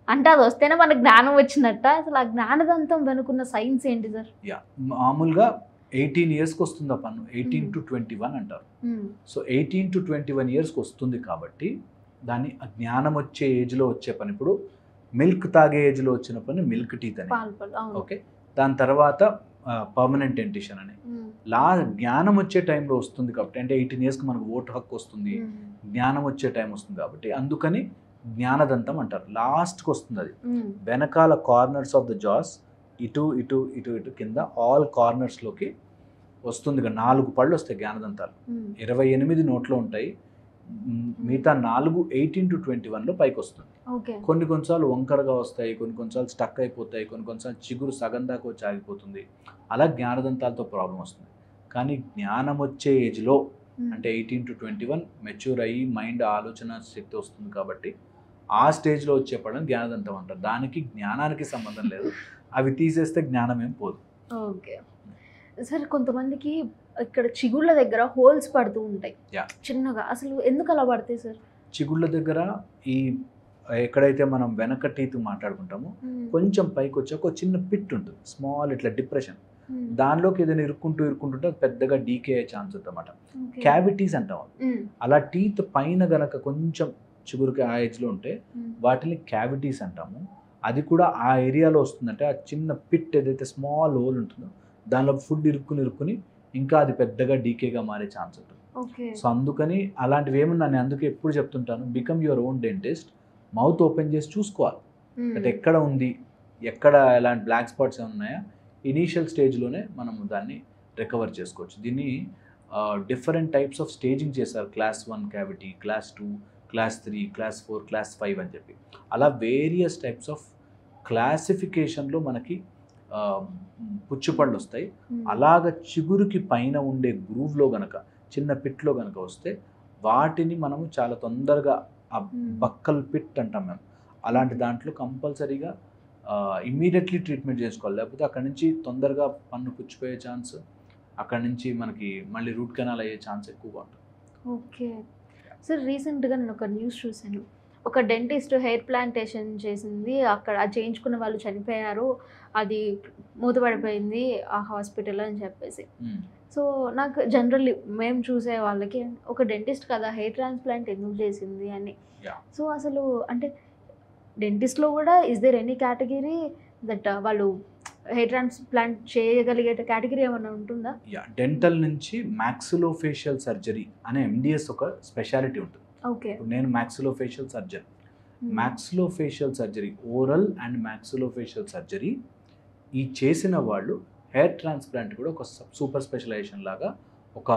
అంటే అది వస్తేనే మనకు జ్ఞానం వచ్చినట్ట. అసలు ఆ జ్ఞానదంతం వెనుకున్న సైన్స్ ఏంటి సార్? మామూలుగా 18 ఇయర్స్కి వస్తుంది ఆ పన్ను, 18 to 21 అంటారు. సో 18 to 21 ఇయర్స్కి వస్తుంది కాబట్టి దాన్ని జ్ఞానం వచ్చే ఏజ్లో వచ్చే పని. ఇప్పుడు మిల్క్ తాగే ఏజ్లో వచ్చిన పని మిల్క్ టీత్ అని. ఓకే, దాని తర్వాత పర్మనెంట్ డెంటిషన్ అని జ్ఞానం వచ్చే టైంలో వస్తుంది కాబట్టి, అంటే 18 ఇయర్స్కి మనకు ఓటు హక్కు వస్తుంది, జ్ఞానం వచ్చే టైం వస్తుంది కాబట్టి అందుకని జ్ఞానదంతం అంటారు. లాస్ట్కి వస్తుంది అది వెనకాల కార్నర్స్ ఆఫ్ ద జాస్, ఇటు ఇటు ఇటు ఇటు కింద ఆల్ కార్నర్స్లోకి వస్తుంది. 4 పళ్ళు వస్తాయి జ్ఞానదంతాలు, 28 నోట్లో ఉంటాయి. మిగతా 4 18 to 21లో పైకి వస్తుంది. కొన్నిసార్లు వంకరగా వస్తాయి, కొన్నిసార్లు స్టక్ అయిపోతాయి, కొన్నిసార్లు చిగురు సగం దాకా వచ్చి ఆగిపోతుంది. అలా జ్ఞానదంతాలతో ప్రాబ్లం వస్తుంది. కానీ జ్ఞానం వచ్చే ఏజ్లో అంటే 18 to 21 మెచ్యూర్ అయ్యి మైండ్ ఆలోచన శక్తి వస్తుంది కాబట్టి ఆ స్టేజ్లో వచ్చే పళ్ళని జ్ఞానదంతం అంటారు. దానికి జ్ఞానానికి సంబంధం లేదు, అవి తీసేస్తే జ్ఞానం ఏం పోదు. ఓకే సార్, కొంతమందికి ఇక్కడ చిగుళ్ళ దగ్గర హోల్స్ పడుతూ ఉంటాయి చిన్నగా, అసలు ఎందుకు అలా పడతాయి సార్? చిగుళ్ళ దగ్గర ఈ ఎక్కడైతే మనం వెనక టీత్ మాట్లాడుకుంటామో కొంచెం పైకి వచ్చి ఒక చిన్న పిట్ ఉంటుంది, స్మాల్ ఇట్లా డిప్రెషన్. దానిలోకి ఏదైనా ఇరుక్కుంటుంటే పెద్దగా డీకే అయ్యే ఛాన్స్ ఉంటుంది అన్నమాట. క్యావిటీస్ అంటాం. అలా టీత్ పైన గనక కొంచెం చిగురుకి ఆ ఏజ్లో ఉంటే వాటిని క్యావిటీస్ అంటాము. అది కూడా ఆ ఏరియాలో వస్తుందంటే ఆ చిన్న పిట్ ఏదైతే స్మాల్ హోల్ ఉంటుందో దానిలో ఫుడ్ ఇరుక్కుని ఇంకా అది పెద్దగా డీకేగా మారే ఛాన్స్ ఉంటుంది. సో అందుకని అలాంటివి ఏమన్నా నేను అందుకే ఎప్పుడు చెప్తుంటాను, become your own dentist. Mouth open చేసి చూసుకోవాలి అంటే ఎక్కడ ఉంది, ఎక్కడ ఎలాంటి బ్లాక్ స్పాట్స్ ఏమైనా ఉన్నాయా, ఇనీషియల్ స్టేజ్లోనే మనం దాన్ని రికవర్ చేసుకోవచ్చు. దీన్ని డిఫరెంట్ టైప్స్ ఆఫ్ స్టేజింగ్ చేశారు. Class 1 cavity, class 2, class 3, class 4, class 5 అని చెప్పి అలా వేరియస్ టైప్స్ ఆఫ్ క్లాసిఫికేషన్లో మనకి పుచ్చుపళ్ళు వస్తాయి. అలాగ చిగురుకి పైన ఉండే గ్రూవ్లో గనక చిన్న పిట్లో గనక వస్తే వాటిని మనము చాలా తొందరగా బక్కల్ పిట్ అంటాం మేము. అలాంటి దాంట్లో కంపల్సరీగా ఇమ్మీడియట్లీ ట్రీట్మెంట్ చేసుకోవాలి, లేకపోతే అక్కడి నుంచి తొందరగా పన్ను పుచ్చిపోయే ఛాన్స్, అక్కడి నుంచి మనకి మళ్ళీ రూట్ కెనాల్ అయ్యే ఛాన్స్ ఎక్కువగా ఉంటుంది. ఓకే సార్, రీసెంట్గా నేను ఒక న్యూస్ చూశాను, ఒక డెంటిస్ట్ హెయిర్ ప్లాంటేషన్ చేసింది, అక్కడ చేయించుకున్న వాళ్ళు చనిపోయారు, అది మూతపడిపోయింది ఆ హాస్పిటల్ అని చెప్పేసి. సో నాకు జనరల్లీ మేము చూసే వాళ్ళకి ఒక డెంటిస్ట్ కదా హెయిర్ ట్రాన్స్ప్లాంట్ ఎందుకు చేసింది అని. సో అసలు అంటే డెంటిస్ట్లో కూడా is there any category that వాళ్ళు హెయిర్ ట్రాన్స్ప్లాంట్ చేయగలిగే కేటగిరీ ఏమైనా ఉంటుందా? డెంటల్ నుంచి మ్యాక్సిలోఫేషియల్ సర్జరీ అనే MDS ఒక స్పెషాలిటీ ఉంటుంది. ఓకే. నేను maxillofacial surgeon. Maxillofacial surgery, oral and maxillofacial surgery ఈ చేసిన వాళ్ళు హెయిర్ ట్రాన్స్ప్లాంట్ కూడా ఒక సూపర్ స్పెషలైజేషన్ లాగా ఒక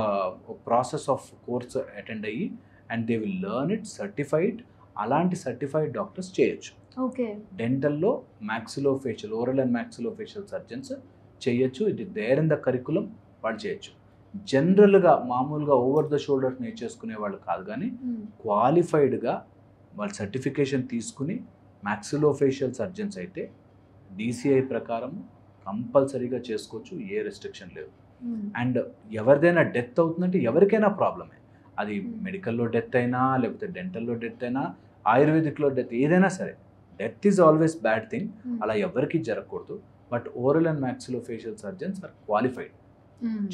ప్రాసెస్ ఆఫ్ కోర్స్ అటెండ్ అయ్యి and they will learn it, certified. అలాంటి సర్టిఫైడ్ డాక్టర్స్ చేయొచ్చు. ఓకే. డెంటల్లో maxillofacial, oral and maxillofacial surgeons చేయొచ్చు. It is there in the curriculum, వాళ్ళు చేయొచ్చు. జనరల్గా మామూలుగా ఓవర్ ద షోల్డర్ నేర్చేసుకునే వాళ్ళు కాదు, కానీ క్వాలిఫైడ్గా వాళ్ళు సర్టిఫికేషన్ తీసుకుని మ్యాక్సిలోఫేషియల్ సర్జన్స్ అయితే DCI ప్రకారం కంపల్సరీగా చేసుకోవచ్చు, ఏ రెస్ట్రిక్షన్ లేదు. అండ్ ఎవరిదైనా డెత్ అవుతుందంటే ఎవరికైనా ప్రాబ్లమే, అది మెడికల్లో డెత్ అయినా లేకపోతే డెంటల్లో డెత్ అయినా ఆయుర్వేదిక్లో డెత్, ఏదైనా సరే death is always bad thing, అలా ఎవరికి జరగకూడదు. But oral and maxillofacial surgeons are qualified,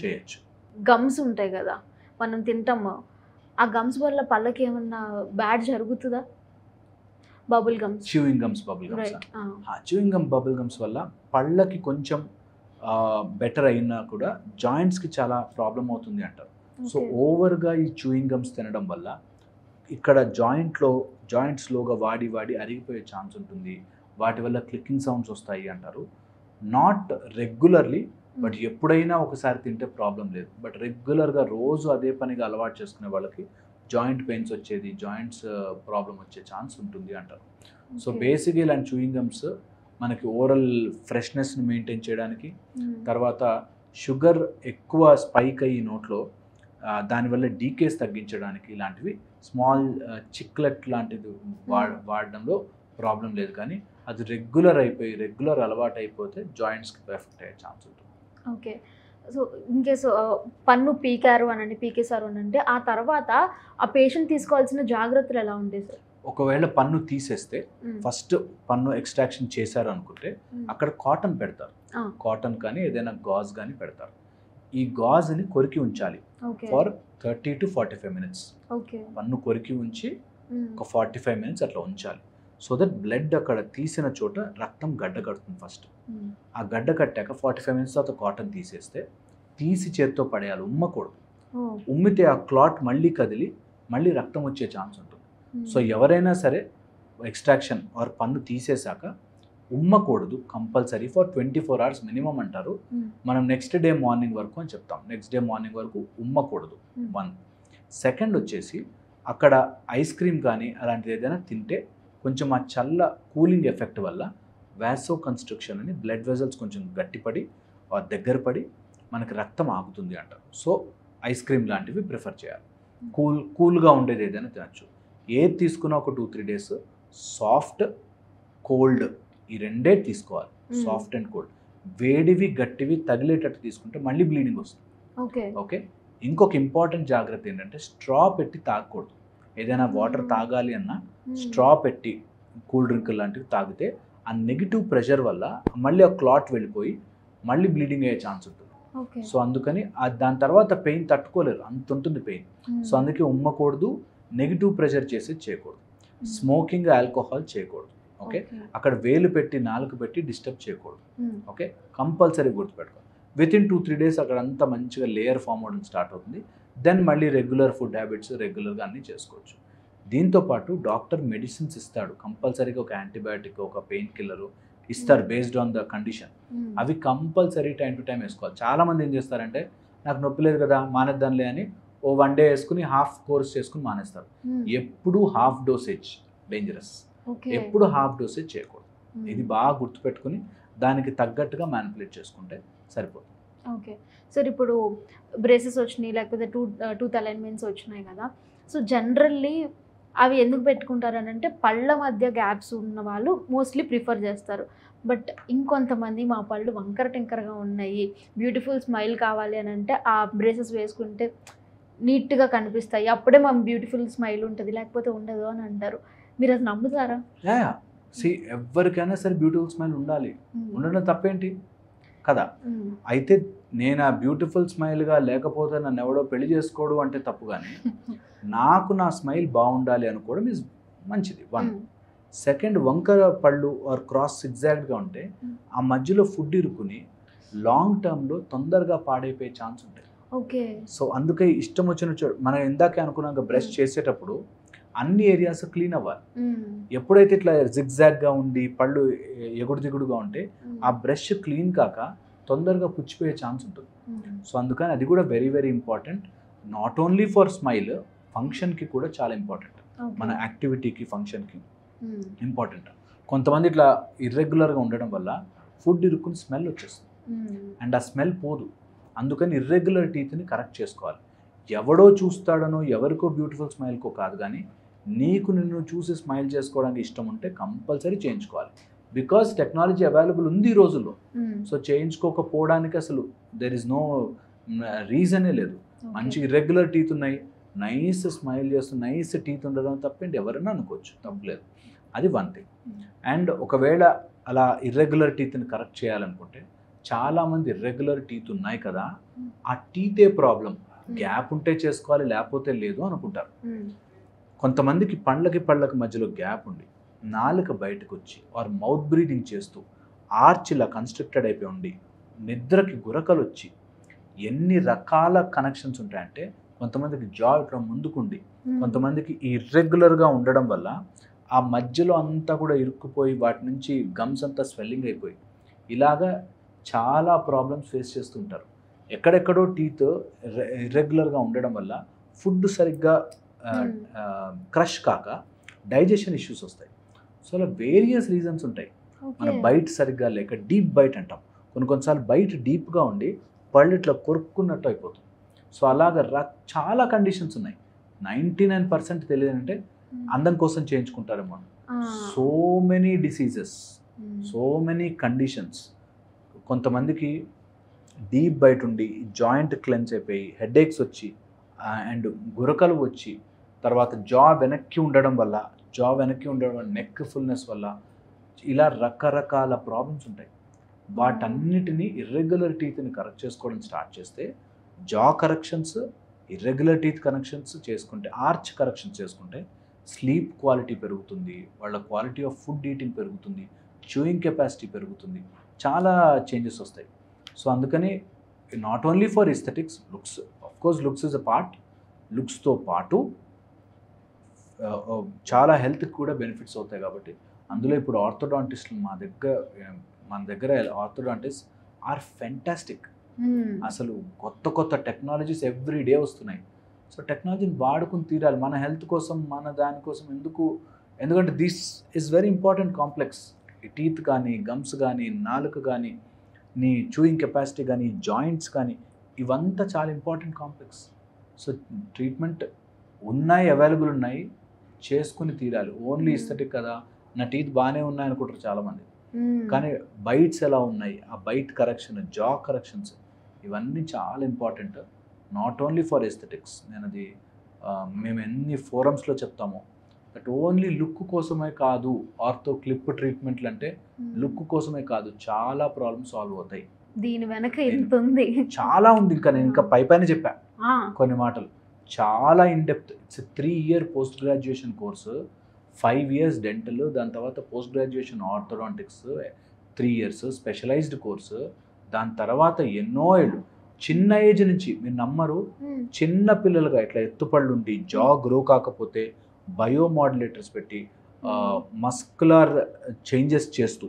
చేయొచ్చు. గమ్స్ ఉంటాయి కదా మనం తింటాము, ఆ గమ్స్ వల్ల పళ్ళకి ఏమన్నా బ్యాడ్ జరుగుతుందా? Bubble gums, chewing gums, bubble gums. Chewing gum, bubble gums వల్ల పళ్ళకి కొంచెం బెటర్ అయినా కూడా జాయింట్స్కి చాలా ప్రాబ్లం అవుతుంది అంటారు. సో ఓవర్గా ఈ చ్యూయింగ్ గమ్స్ తినడం వల్ల ఇక్కడ జాయింట్స్లోగా వాడి అరిగిపోయే ఛాన్స్ ఉంటుంది. వాటి వల్ల క్లిక్కింగ్ సౌండ్స్ వస్తాయి అంటారు. నాట్ రెగ్యులర్లీ, బట్ ఎప్పుడైనా ఒకసారి తింటే ప్రాబ్లం లేదు. బట్ రెగ్యులర్గా రోజు అదే పనిగా అలవాటు చేసుకునే వాళ్ళకి జాయింట్ పెయిన్స్ వచ్చేది, జాయింట్స్ ప్రాబ్లం వచ్చే ఛాన్స్ ఉంటుంది అంటారు. సో బేసిక్గా ఇలాంటి చూయింగ్ గమ్స్ మనకి ఓరల్ ఫ్రెష్నెస్ని మెయింటైన్ చేయడానికి, తర్వాత షుగర్ ఎక్కువ స్పైక్ అయ్యి నోట్లో దానివల్ల డీకేస్ తగ్గించడానికి, ఇలాంటివి స్మాల్ చిక్లెట్ లాంటిది వాడడంలో ప్రాబ్లం లేదు. కానీ అది రెగ్యులర్ అలవాటు అయిపోతే జాయింట్స్కి ఎఫెక్ట్ అయ్యే ఛాన్స్ ఉంటుంది. ఓకే. సో ఇన్కేస్ పన్ను పీకేశారు అని అంటే ఆ తర్వాత ఆ పేషెంట్ తీసుకోవాల్సిన జాగ్రత్తలు ఎలా ఉంటాయి సార్? ఒకవేళ పన్ను తీసేస్తే ఫస్ట్ పన్ను ఎక్స్ట్రాక్షన్ చేశారు అనుకుంటే అక్కడ కాటన్ పెడతారు, కాటన్ కానీ ఏదైనా గాజ్ కానీ పెడతారు. ఈ గాజ్ని కొరికి ఉంచాలి ఫర్ 30 to 45 minutes. పన్ను కొరికి ఉంచి ఒక 45 minutes అట్లా ఉంచాలి. సో దట్ బ్లడ్ అక్కడ తీసిన చోట రక్తం గడ్డ కడుతుంది ఫస్ట్. ఆ గడ్డ కట్టాక 45 minutes తర్వాత కాటన్ తీసి చేత్తో పడేయాలి, ఉమ్మకూడదు. ఉమ్మితే ఆ క్లాట్ మళ్ళీ కదిలి మళ్ళీ రక్తం వచ్చే ఛాన్స్ ఉంటుంది. సో ఎవరైనా సరే ఎక్స్ట్రాక్షన్ ఆర్ పన్ను తీసేశాక ఉమ్మకూడదు కంపల్సరీ ఫర్ 24 hours మినిమం అంటారు. మనం నెక్స్ట్ డే మార్నింగ్ వరకు అని చెప్తాం. నెక్స్ట్ డే మార్నింగ్ వరకు ఉమ్మకూడదు. 1. సెకండ్ వచ్చేసి అక్కడ ఐస్ క్రీమ్ కానీ అలాంటిది ఏదైనా తింటే కొంచెం ఆ చల్ల కూలింగ్ ఎఫెక్ట్ వల్ల వాసో కన్స్ట్రక్షన్ అని బ్లడ్ వెజల్స్ కొంచెం గట్టిపడి దగ్గర పడి మనకి రక్తం ఆగుతుంది అంటారు. సో ఐస్ క్రీమ్ లాంటివి ప్రిఫర్ చేయాలి. కూల్గా ఉండేది ఏదైనా తినచ్చు. ఏది తీసుకున్నా ఒక 2-3 days సాఫ్ట్ కోల్డ్ ఈ రెండే తీసుకోవాలి. సాఫ్ట్ అండ్ కోల్డ్, వేడివి గట్టివి తగిలేటట్టు తీసుకుంటే మళ్ళీ బ్లీడింగ్ వస్తుంది. ఓకే. ఇంకొక ఇంపార్టెంట్ జాగ్రత్త ఏంటంటే స్ట్రా పెట్టి తాగకూడదు. ఏదైనా వాటర్ తాగాలి అన్నా స్ట్రా పెట్టి కూల్ డ్రింక్ లాంటివి తాగితే ఆ నెగిటివ్ ప్రెషర్ వల్ల మళ్ళీ ఆ క్లాట్ వెళ్ళిపోయి మళ్ళీ బ్లీడింగ్ అయ్యే ఛాన్స్ ఉంటుంది. సో అందుకని దాని తర్వాత పెయిన్ తట్టుకోలేరు, అంత ఉంటుంది పెయిన్. సో అందుకే ఉమ్మకూడదు, నెగిటివ్ ప్రెషర్ చేసి చేయకూడదు. స్మోకింగ్, ఆల్కహాల్ చేయకూడదు. ఓకే. అక్కడ వేలు పెట్టి నాలుగు పెట్టి డిస్టర్బ్ చేయకూడదు. ఓకే. కంపల్సరీ గుర్తుపెట్టుకోవాలి. వితిన్ 2-3 days అక్కడ అంతా మంచిగా లేయర్ ఫామ్ అవడం స్టార్ట్ అవుతుంది. దెన్ మళ్ళీ రెగ్యులర్ ఫుడ్ హ్యాబిట్స్ రెగ్యులర్గా అన్నీ చేసుకోవచ్చు. దీంతోపాటు డాక్టర్ మెడిసిన్స్ ఇస్తాడు కంపల్సరీగా, ఒక యాంటీబయాటిక్, ఒక పెయిన్ కిల్లర్ ఇస్తారు బేస్డ్ ఆన్ ద కండిషన్. అవి కంపల్సరీ టైం టు టైం వేసుకోవాలి. చాలామంది ఏం చేస్తారంటే నాకు నొప్పి లేదు కదా మానేద్దాంలే అని ఓ 1 day వేసుకుని హాఫ్ కోర్స్ చేసుకుని మానేస్తారు. ఎప్పుడు హాఫ్ డోసేజ్ డేంజరస్, ఎప్పుడు హాఫ్ డోసేజ్ చేయకూడదు. ఇది బాగా గుర్తుపెట్టుకుని దానికి తగ్గట్టుగా మ్యానిపులేట్ చేసుకుంటే సరిపోతుంది. Okay sir. ఇప్పుడు బ్రేసెస్ వచ్చినాయి లేకపోతే టూత్ అలైన్మెంట్స్ వచ్చినాయి కదా, సో జనరల్లీ అవి ఎందుకు పెట్టుకుంటారు అని అంటే పళ్ళ మధ్య గ్యాప్స్ ఉన్న వాళ్ళు మోస్ట్లీ ప్రిఫర్ చేస్తారు. బట్ ఇంకొంతమంది మా పళ్ళు వంకర టింకరగా ఉన్నాయి, బ్యూటిఫుల్ స్మైల్ కావాలి అని అంటే ఆ బ్రేసెస్ వేసుకుంటే నీట్గా కనిపిస్తాయి, అప్పుడే మా బ్యూటిఫుల్ స్మైల్ ఉంటుంది లేకపోతే ఉండదు అని అంటారు. మీరు అది నమ్ముతారా? ఎవరికైనా సరే బ్యూటిఫుల్ స్మైల్ ఉండాలి, ఉండడం తప్పేంటి కదా. అయితే నేను ఆ బ్యూటిఫుల్ స్మైల్గా లేకపోతే నన్ను ఎవడో పెళ్లి చేసుకోవడం అంటే తప్పు, కానీ నాకు నా స్మైల్ బాగుండాలి అనుకోవడం ఇస్ మంచిది. 1. సెకండ్ వంకర పళ్ళు ఆర్ క్రాస్ ఎగ్జాక్ట్గా ఉంటే ఆ మధ్యలో ఫుడ్ ఇరుకుని లాంగ్ టర్మ్లో తొందరగా పాడైపోయే ఛాన్స్ ఉంటాయి. ఓకే. సో అందుకే ఇష్టం వచ్చిన మనం ఇందాకే అనుకున్నాక బ్రష్ చేసేటప్పుడు అన్ని ఏరియాస్ క్లీన్ అవ్వాలి. ఎప్పుడైతే ఇట్లా జిగ్జాగ్గా ఉండి పళ్ళు ఎగుడు దిగుడుగా ఉంటే ఆ బ్రష్ క్లీన్ కాక తొందరగా పుచ్చిపోయే ఛాన్స్ ఉంటుంది. సో అందుకని అది కూడా very very important. Not only for smile, ఫంక్షన్కి కూడా చాలా ఇంపార్టెంట్. మన యాక్టివిటీకి ఫంక్షన్కి ఇంపార్టెంట్. కొంతమంది ఇట్లా ఇర్రెగ్యులర్గా ఉండడం వల్ల ఫుడ్ ఇరుక్కుని స్మెల్ వచ్చేస్తుంది అండ్ ఆ స్మెల్ పోదు. అందుకని ఇర్రెగ్యులర్ టీత్ని కరెక్ట్ చేసుకోవాలి. ఎవడో చూస్తాడనో ఎవరికో బ్యూటిఫుల్ స్మైల్కో కాదు, కానీ నీకు నిన్ను చూసి స్మైల్ చేసుకోవడానికి ఇష్టం ఉంటే కంపల్సరీ చేయించుకోవాలి. బికాజ్ టెక్నాలజీ అవైలబుల్ ఉంది ఈ రోజుల్లో. సో చేయించుకోకపోవడానికి అసలు దెర్ ఇస్ నో రీజనే లేదు. మంచి ఇర్రెగ్యులర్ టీత్ ఉన్నాయి, నైస్ స్మైల్ చేస్తూ నైస్ టీత్ ఉండడం తప్పేంటి ఎవరైనా అనుకోవచ్చు, తప్పలేదు. అది వన్ థింగ్. అండ్ ఒకవేళ అలా ఇర్రెగ్యులర్ టీత్ని కరెక్ట్ చేయాలనుకుంటే చాలామంది ఇర్రెగ్యులర్ టీత్ ఉన్నాయి కదా, ఆ టీతే ప్రాబ్లం, గ్యాప్ ఉంటే చేసుకోవాలి లేకపోతే లేదు అనుకుంటారు. కొంతమందికి పళ్ళకి మధ్యలో గ్యాప్ ఉండి నాలుక బయటకు వచ్చి ఆర్ మౌత్ బ్రీదింగ్ చేస్తూ ఆర్చ్ ఇలా కన్స్ట్రక్టెడ్ అయిపోయి ఉండి నిద్రకి గురకలు వచ్చి ఎన్ని రకాల కనెక్షన్స్ ఉంటాయంటే, కొంతమందికి జా ఇట్లా ముందుకుండి, కొంతమందికి ఇర్రెగ్యులర్గా ఉండడం వల్ల ఆ మధ్యలో అంతా కూడా ఇరుక్కుపోయి వాటి నుంచి గమ్స్ అంతా స్వెల్లింగ్ అయిపోయి ఇలాగా చాలా ప్రాబ్లమ్స్ ఫేస్ చేస్తుంటారు. ఎక్కడెక్కడో టీత్ ఇర్రెగ్యులర్గా ఉండడం వల్ల ఫుడ్ సరిగ్గా క్రష్ కాక డైజెషన్ ఇష్యూస్ వస్తాయి. సో అలా వేరియస్ రీజన్స్ ఉంటాయి. మన బైట్ సరిగ్గా లేక డీప్ బైట్ అంటాం, కొన్నిసార్లు బైట్ డీప్గా ఉండి పళ్ళు ఇట్లా కొరుక్కున్నట్టు అయిపోతుంది. సో అలాగా చాలా కండిషన్స్ ఉన్నాయి. 99% తెలియదంటే అందం కోసం చేయించుకుంటారేమో. So many diseases, so many conditions. కొంతమందికి డీప్ బైట్ ఉండి జాయింట్ క్లెన్స్ అయిపోయి హెడేక్స్ వచ్చి అండ్ గురకలు వచ్చి తర్వాత జా వెనక్కి ఉండడం వల్ల నెక్ ఫుల్నెస్ వల్ల ఇలా రకరకాల ప్రాబ్లమ్స్ ఉంటాయి. వాటన్నిటినీ ఇర్రెగ్యులర్ టీత్ని కరెక్ట్ చేసుకోవడం స్టార్ట్ చేస్తే jaw corrections, irregular teeth corrections చేసుకుంటే, ఆర్చ్ కరెక్షన్స్ చేసుకుంటే స్లీప్ క్వాలిటీ పెరుగుతుంది, వాళ్ళ క్వాలిటీ ఆఫ్ ఫుడ్ ఈటింగ్ పెరుగుతుంది, చూయింగ్ కెపాసిటీ పెరుగుతుంది, చాలా చేంజెస్ వస్తాయి. సో అందుకని not only for aesthetics, looks, of course looks is a part, లుక్స్తో పాటు చాలా హెల్త్కి కూడా బెనిఫిట్స్ అవుతాయి. కాబట్టి అందులో ఇప్పుడు ఆర్థోడాంటిస్టులు మన దగ్గర ఆర్థోడాంటిస్ట్ ఆర్ ఫెంటాస్టిక్. అసలు కొత్త టెక్నాలజీస్ ఎవ్రీ డే వస్తున్నాయి. సో టెక్నాలజీని వాడుకుని తీరాలి మన హెల్త్ కోసం, మన దానికోసం. ఎందుకంటే this is very important complex. Teeth కానీ, గమ్స్ కానీ, నాలుక కానీ, నీ చూయింగ్ కెపాసిటీ కానీ, జాయింట్స్ కానీ, ఇవంతా చాలా ఇంపార్టెంట్ కాంప్లెక్స్. సో ట్రీట్మెంట్ ఉన్నాయి, అవైలబుల్ ఉన్నాయి, చేసుకుని తీరాలి. ఓన్లీ ఎస్థెటిక్ కదా, నా టీత్ బాగానే ఉన్నాయి అనుకుంటారు చాలామంది, కానీ బైట్స్ ఎలా ఉన్నాయి, ఆ బైట్ కరెక్షన్, జా కరెక్షన్స్, ఇవన్నీ చాలా important. Not only for aesthetics. మేము ఎన్ని ఫోరమ్స్లో చెప్తామో దట్ ఓన్లీ లుక్ కోసమే కాదు. ఆర్థో క్లిప్ ట్రీట్మెంట్లు అంటే లుక్ కోసమే కాదు, చాలా ప్రాబ్లమ్స్ సాల్వ్ అవుతాయి. దీని వెనక ఎంత ఉంది, చాలా ఉంది. ఇంకా నేను పైన చెప్పా కొన్ని మాటలు. చాలా in depth. It's 3 year post graduation course, 5 years dental, దాని తర్వాత post graduation orthodontics 3 years specialized course, దాని తర్వాత ఎన్నో ఏళ్ళు చిన్న ఏజ్ నుంచి, మీరు నమ్మరు, చిన్న పిల్లలుగా ఇట్లా ఎత్తుపళ్ళుండి జా గ్రో కాకపోతే బయోమాడ్యులేటర్స్ పెట్టి మస్కులర్ చేంజెస్ చేస్తూ,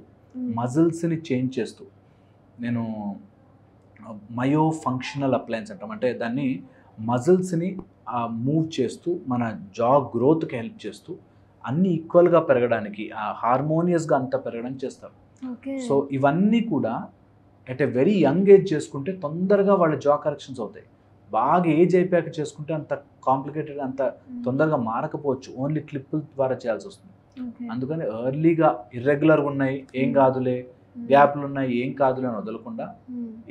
మజిల్స్ని చేంజ్ చేస్తూ, నేను మయో ఫంక్షనల్ అప్లయన్స్ అంటాం, అంటే దాన్ని మజిల్స్ని మూవ్ చేస్తూ మన జా గ్రోత్కి హెల్ప్ చేస్తూ అన్నీ ఈక్వల్గా పెరగడానికి, హార్మోనియస్గా అంతా పెరగడానికి చేస్తారు. సో ఇవన్నీ కూడా at a very young age చేసుకుంటే తొందరగా వాళ్ళ జా కరెక్షన్స్ అవుతాయి. బాగా ఏజ్ అయిపోయాక చేసుకుంటే అంత కాంప్లికేటెడ్, అంత తొందరగా మారకపోవచ్చు, ఓన్లీ క్లిప్పుల ద్వారా చేయాల్సి వస్తుంది. అందుకని ఎర్లీగా ఇర్రెగ్యులర్గా ఉన్నాయి ఏం కాదులే, గ్యాప్లు ఉన్నాయి ఏం కాదులే అని వదలకుండా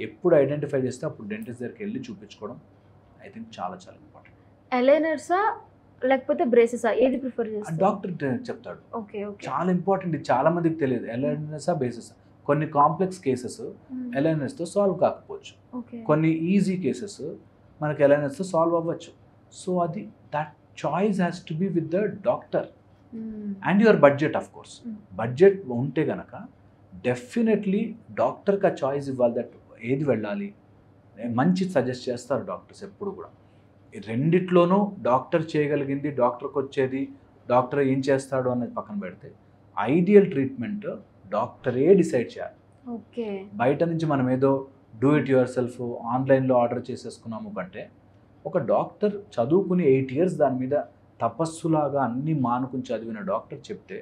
ఎప్పుడు ఐడెంటిఫై చేస్తే అప్పుడు డెంటిస్ట్ దగ్గరికి వెళ్ళి చూపించుకోవడం ఐ థింక్ చాలా చాలా ఇంపార్టెంట్. అలైనర్సా లేకపోతే బ్రేసెసా, ఏది ప్రిఫర్ చేస్తారు? డాక్టర్ చెప్తాడు. చాలా ఇంపార్టెంట్, ఇది చాలా మందికి తెలియదు. అలైనర్సా బ్రేసెసా, కొన్ని కాంప్లెక్స్ కేసెస్ అలైనర్స్తో సాల్వ్ కాకపోవచ్చు, కొన్ని ఈజీ కేసెస్ మనకి అలైనర్స్తో సాల్వ్ అవ్వచ్చు. సో అది that choice has to be with the doctor. And your budget of course. Budget ఉంటే కనుక డెఫినెట్లీ డాక్టర్కి ఆ చాయిస్ ఇవ్వాలి, దట్ ఏది వెళ్ళాలి మంచి సజెస్ట్ చేస్తారు డాక్టర్స్ ఎప్పుడు కూడా. రెండిట్లోనూ డాక్టర్ చేయగలిగింది, డాక్టర్కి వచ్చేది, డాక్టర్ ఏం చేస్తాడు అనేది పక్కన పెడితే ఐడియల్ ట్రీట్మెంట్ డాక్టరే డిసైడ్ చేయాలి. ఓకే, బయట నుంచి మనం ఏదో డూ ఇట్ యువర్ సెల్ఫ్ ఆన్లైన్లో ఆర్డర్ చేసేసుకున్నాము కంటే ఒక డాక్టర్ చదువుకుని 8 years దాని మీద తపస్సులాగా అన్నీ మానుకుని చదివిన డాక్టర్ చెప్తే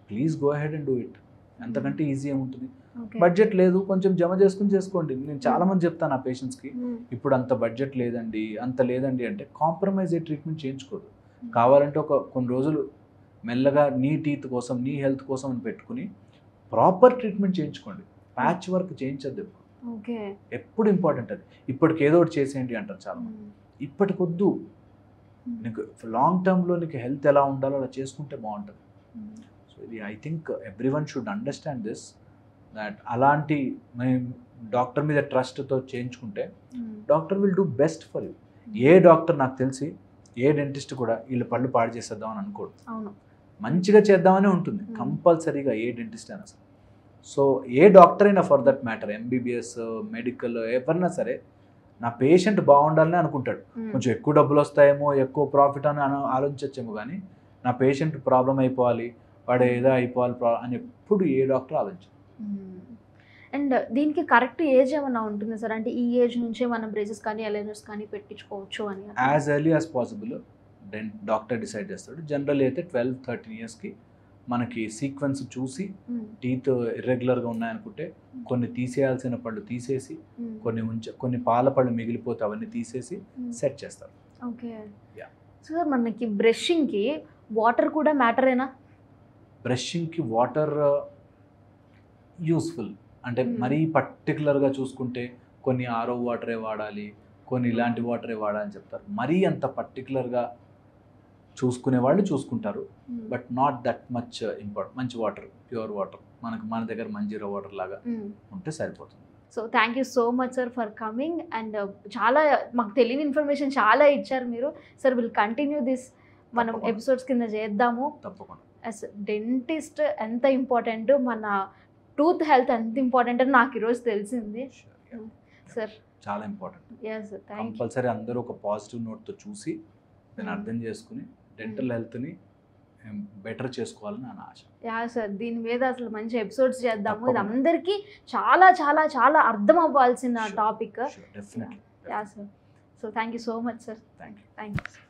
please go ahead and do it. ఎంతకంటే ఈజీ ఏముంటుంది. బడ్జెట్ లేదు, కొంచెం జమ చేసుకుని చేసుకోండి. నేను చాలామంది చెప్తాను ఆ పేషెంట్స్కి, ఇప్పుడు అంత బడ్జెట్ లేదండి, అంత లేదండి అంటే కాంప్రమైజ్ అయ్యే ట్రీట్మెంట్ చేయించుకోదు. కావాలంటే కొన్ని రోజులు మెల్లగా నీ టీత్ కోసం, నీ హెల్త్ కోసం అని పెట్టుకుని ప్రాపర్ ట్రీట్మెంట్ చేయించుకోండి. ప్యాచ్ వర్క్ చేయించద్దు ఎప్పుడు. ఎప్పుడు ఇంపార్టెంట్ అది. ఇప్పటికి ఏదో ఒకటి చేసేయండి అంటారు చాలామంది. ఇప్పటికొద్దు, నీకు లాంగ్ టర్మ్లో నీకు హెల్త్ ఎలా ఉండాలో అలా చేసుకుంటే బాగుంటుంది. సో ఇది I think every one should understand this, that అలాంటి డాక్టర్ మీద ట్రస్ట్తో చేయించుకుంటే doctor will do best for you. A doctor నాకు తెలిసి ఏ డెంటిస్ట్ కూడా వీళ్ళు పళ్ళు పాడు చేసేద్దాం అని అనుకోడు. మంచిగా చేద్దామనే ఉంటుంది కంపల్సరీగా ఏ డెంటిస్ట్ అయినా సరే. సో ఏ డాక్టర్ అయినా for that matter, MBBS, medical, ఎవరైనా సరే నా పేషెంట్ బాగుండాలని అనుకుంటాడు. కొంచెం ఎక్కువ డబ్బులు వస్తాయేమో, ఎక్కువ ప్రాఫిట్ అని ఆలోచించచ్చేమో, కానీ నా పేషెంట్ ప్రాబ్లం అయిపోవాలి, వాడు ఏదో అయిపోవాలి అని ఎప్పుడు ఏ డాక్టర్ ఆలోచించారు. అండ్ దీనికి కరెక్ట్ ఏజ్ ఏమైనా ఉంటుంది సార్? అంటే ఈ ఏజ్ నుంచే మనం బ్రేసెస్ కానీ అలైనర్స్ కానీ పెట్టించుకోవచ్చు అని? As early as possible doctor decide చేస్తాడు. జనరల్ అయితే 12-13 yearsకి మనకి సీక్వెన్స్ చూసి టీత్ ఇర్రెగ్యులర్గా ఉన్నాయనుకుంటే కొన్ని తీసేయాల్సిన పళ్ళు తీసేసి, కొన్ని పాల పళ్ళు మిగిలిపోతే అవన్నీ తీసేసి సెట్ చేస్తారు. ఓకే సార్, మనకి బ్రషింగ్కి వాటర్ కూడా మ్యాటరేనా? బ్రషింగ్కి వాటర్ యూస్ఫుల్. అంటే మరీ పర్టికులర్గా చూసుకుంటే కొన్ని ఆరో వాటరే వాడాలి, కొన్ని ఇలాంటి వాటరే వాడాలని చెప్తారు. మరీ అంత పర్టికులర్గా చూసుకునే వాళ్ళు చూసుకుంటారు, but not that much important. మంచి వాటర్, ప్యూర్ వాటర్ మన దగ్గర మంజీరా వాటర్ లాగా ఉంటే సరిపోతుంది. So thank you so much sir for coming, and చాలా మాకు తెలియని ఇన్ఫర్మేషన్ చాలా ఇచ్చారు మీరు. సార్ విల్ కంటిన్యూ దిస్, మనం ఎపిసోడ్స్ కింద చేద్దాము తప్పకుండా. యాజ్ డెంటిస్ట్ ఎంత ఇంపార్టెంట్, మన టూత్ హెల్త్ ఎంత ఇంపార్టెంట్ అని నాకు ఈరోజు తెలిసింది సార్. చాలా ఇంపార్టెంట్. కంపల్సరీ అందరూ ఒక పాజిటివ్ నోట్తో చూసి దాన్ని అర్థం చేసుకుని డెంటల్ హెల్త్ని బెటర్ చేసుకోవాలని నా ఆశ. యా సార్, దీని మీద అసలు మంచి ఎపిసోడ్స్ చేద్దాము. ఇది అందరికీ చాలా చాలా చాలా అర్థం అవ్వాల్సిన topic. Yeah sir. So thank you so much sir. Thank you.